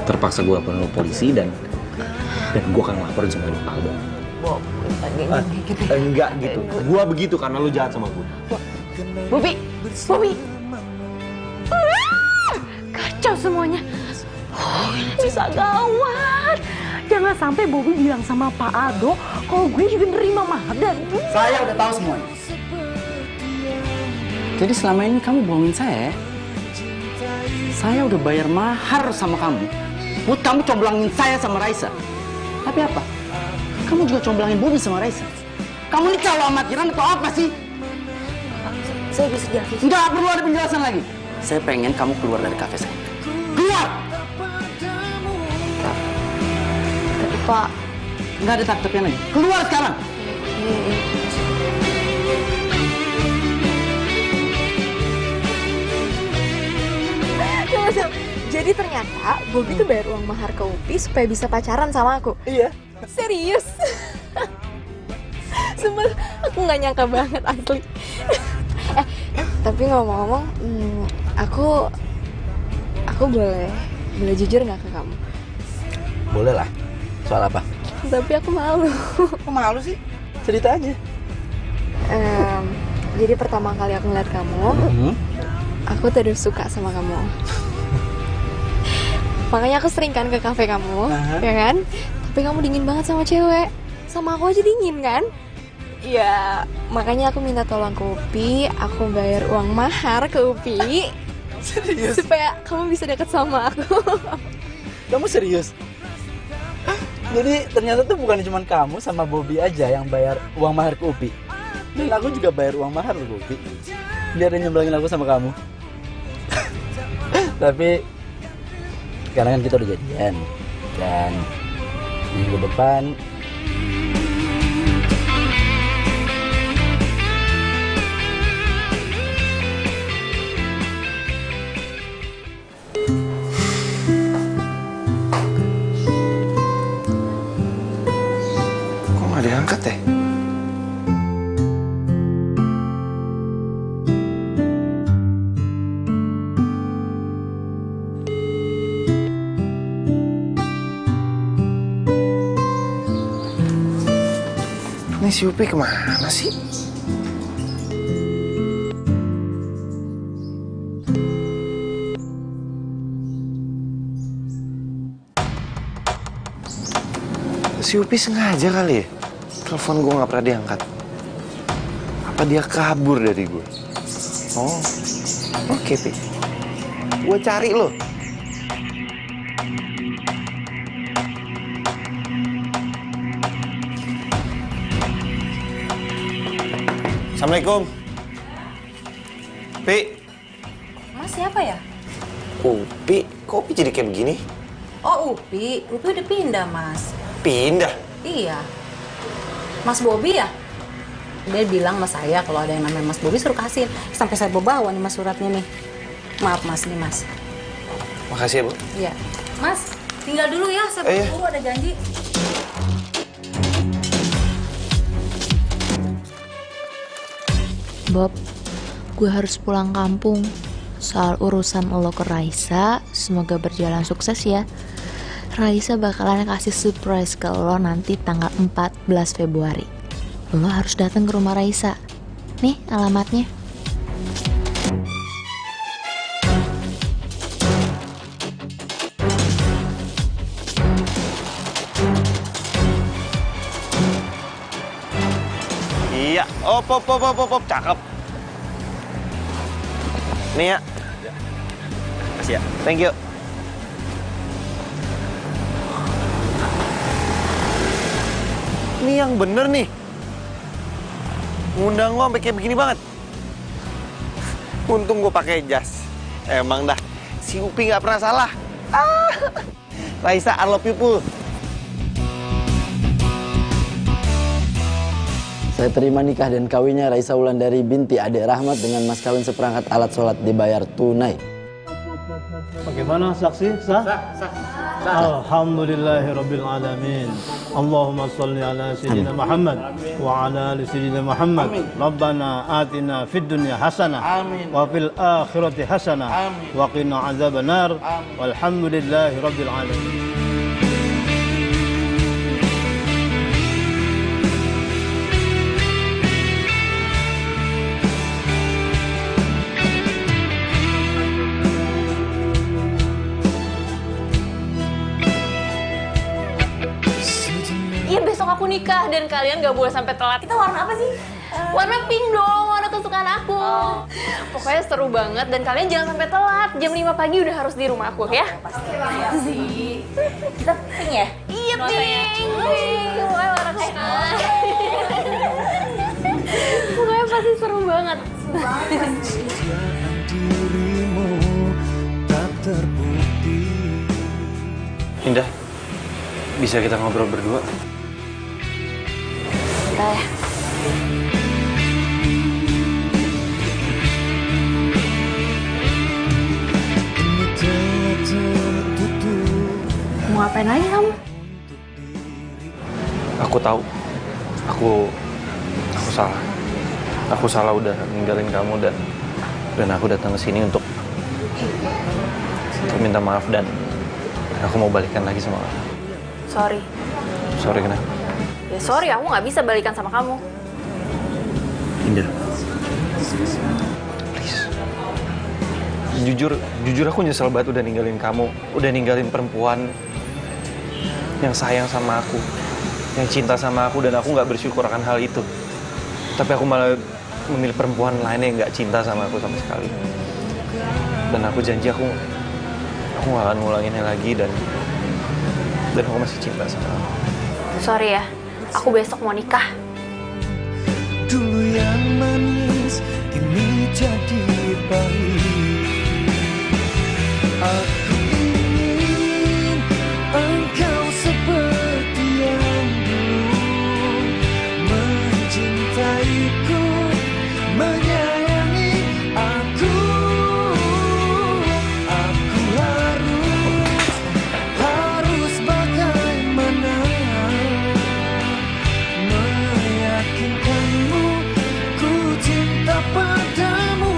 terpaksa gue laporin lu polisi dan gue akan laporin sama lu Pak Aldo. Enggak gitu, gue begitu karena lu jahat sama gue. Bobi, kacau semuanya. Bisa gawat. Jangan sampai Bobi bilang sama Pak Aldo kalau gue juga nerima mahar dari dia. Saya udah tahu semuanya. Jadi selama ini kamu bohongin saya ya? Saya udah bayar mahar sama kamu buat kamu comblangin saya sama Raisa. Tapi apa? Kamu juga comblangin Bobi sama Raisa. Kamu ini calon amatiran atau apa sih? Saya bisa jelasin. Nggak perlu ada penjelasan lagi. Saya pengen kamu keluar dari kafe saya. Keluar! Tapi Pak, Nggak ada tapi lagi. Keluar sekarang! Jadi ternyata Bobi tuh bayar uang mahar ke Upi supaya bisa pacaran sama aku. Iya. Serius? Sumpah, aku nggak nyangka banget asli. Tapi ngomong-ngomong, aku boleh jujur nggak ke kamu? Boleh lah. Soal apa? Tapi aku malu. Kok malu sih? Cerita aja. Jadi pertama kali aku ngeliat kamu, aku terus suka sama kamu. Makanya aku sering kan ke kafe kamu, ya kan? Tapi kamu dingin banget sama cewek. Sama aku aja dingin kan? Ya, makanya aku minta tolong ke Upi, aku bayar uang mahar ke Upi. Serius? Supaya kamu bisa deket sama aku. Kamu serius? Jadi ternyata tuh bukan cuma kamu sama Bobi aja yang bayar uang mahar ke Upi. Dan aku juga bayar uang mahar ke Upi. Biar dia nyemblangin aku sama kamu. Tapi sekarang kan kita udah jadian. Dan minggu depan Kok nggak diangkat ya? Ini si Upi kemana sih? Si Upi sengaja kali ya? Telepon gue nggak pernah diangkat. Apa dia kabur dari gue? Oh, oke Pi. Gue cari lo. Assalamualaikum. Pi, Mas siapa ya? Upi, kok Upi jadi kayak begini? Oh Upi udah pindah Mas. Pindah? Iya. Mas Bobby ya? Dia bilang sama saya kalau ada yang namanya Mas Bobby suruh kasihin. Sampai saya bawa nih Mas suratnya nih. Maaf Mas, nih Mas. Makasih ya, Bu. Iya. Mas, tinggal dulu ya, saya buru-buru ada janji. Bob, gue harus pulang kampung. Soal urusan lo ke Raisa, semoga berjalan sukses ya. Raisa bakalan kasih surprise ke lo nanti tanggal 14 Februari. Lo harus datang ke rumah Raisa. Nih alamatnya. Iya, op, cakep. Nih ya. Makasih ya. Thank you. Ini yang bener nih. Ngundang lo sampai kayak begini banget. Untung gue pakai jas. Emang dah, si Upi nggak pernah salah. Raisa, I love you, Pul. Saya terima nikah dan kawinnya Raisa Wulandari binti Ade Rahmat dengan mas kawin seperangkat alat sholat dibayar tunai. Bagaimana saksi? Sah? Sah. Alhamdulillahirabbil alamin. Allahumma shalli ala sayyidina Muhammad wa ala ali sayyidina Muhammad. Rabbana atina fid dunya hasanah wa fil akhirati hasanah wa qina azabannar. Walhamdulillahirabbil alamin. Iya, besok aku nikah dan kalian gak boleh sampai telat. Kita warna apa sih? Warna pink dong, warna kesukaan aku. Pokoknya seru banget dan kalian jangan sampai telat. Jam 5 pagi udah harus di rumah aku ya. Pasti sih. Kita pink ya? Iya, pink. Pokoknya warna kesukaan. Pokoknya pasti seru banget. Dirimu tak terbukti. Indah, bisa kita ngobrol berdua? Udah ya. Mau ngapain lagi kamu? Aku tahu. Aku salah. Aku salah udah ninggalin kamu dan aku datang ke sini untuk minta maaf dan aku mau balikan lagi sama kamu. Sorry. Sorry kenapa? Ya sorry, aku nggak bisa balikan sama kamu. Indah, please. Jujur aku nyesel banget udah ninggalin kamu, udah ninggalin perempuan yang sayang sama aku, yang cinta sama aku, dan aku nggak bersyukur akan hal itu. Tapi aku malah memilih perempuan lain yang nggak cinta sama aku sama sekali. Dan aku janji aku nggak akan ngulanginnya lagi dan aku masih cinta sama kamu. Sorry ya, aku besok mau nikah. Dulu yang manis kini jadi pahit. Aku ingin engkau seperti yang dulu mencintaiku, menyayangi aku. Aku harus bagaimana meyakinkanmu ku cinta padamu.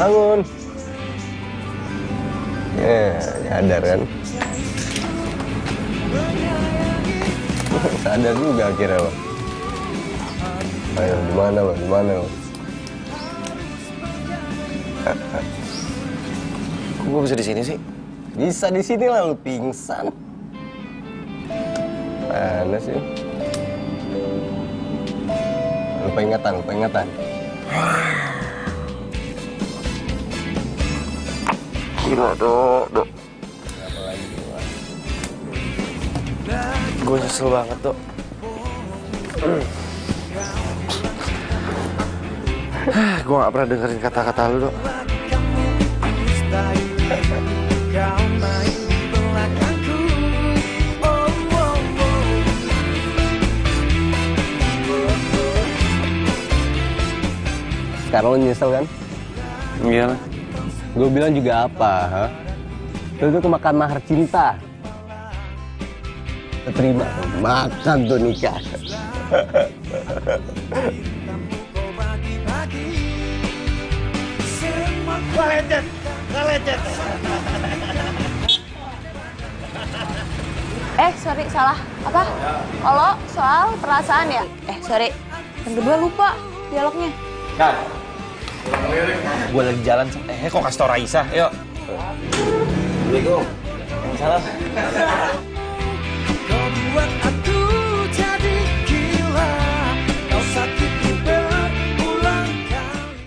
Bangun. Ya, nyadar kan? Sadar juga akhirnya lo. Ayo, gimana lo? Kok gue bisa di sini sih? Bisa di sini lah, lo pingsan. Mana sih? Lupa ingatan. Gila, Dok. Gue nyesel banget, Dok. Gue gak pernah dengerin kata-kata lu, Dok. Sekarang lo nyesel kan? Iya. Gue bilang juga apa, ha? Lo tuh kemakan mahar cinta. Terima, makan tuh nikah. Sorry, salah. Apa? Kalau soal perasaan ya? Sorry. Yang kedua lupa dialognya. Kan? Gue lagi jalan. Kok kasih tau Raisa? Yuk. Assalamualaikum. Salam.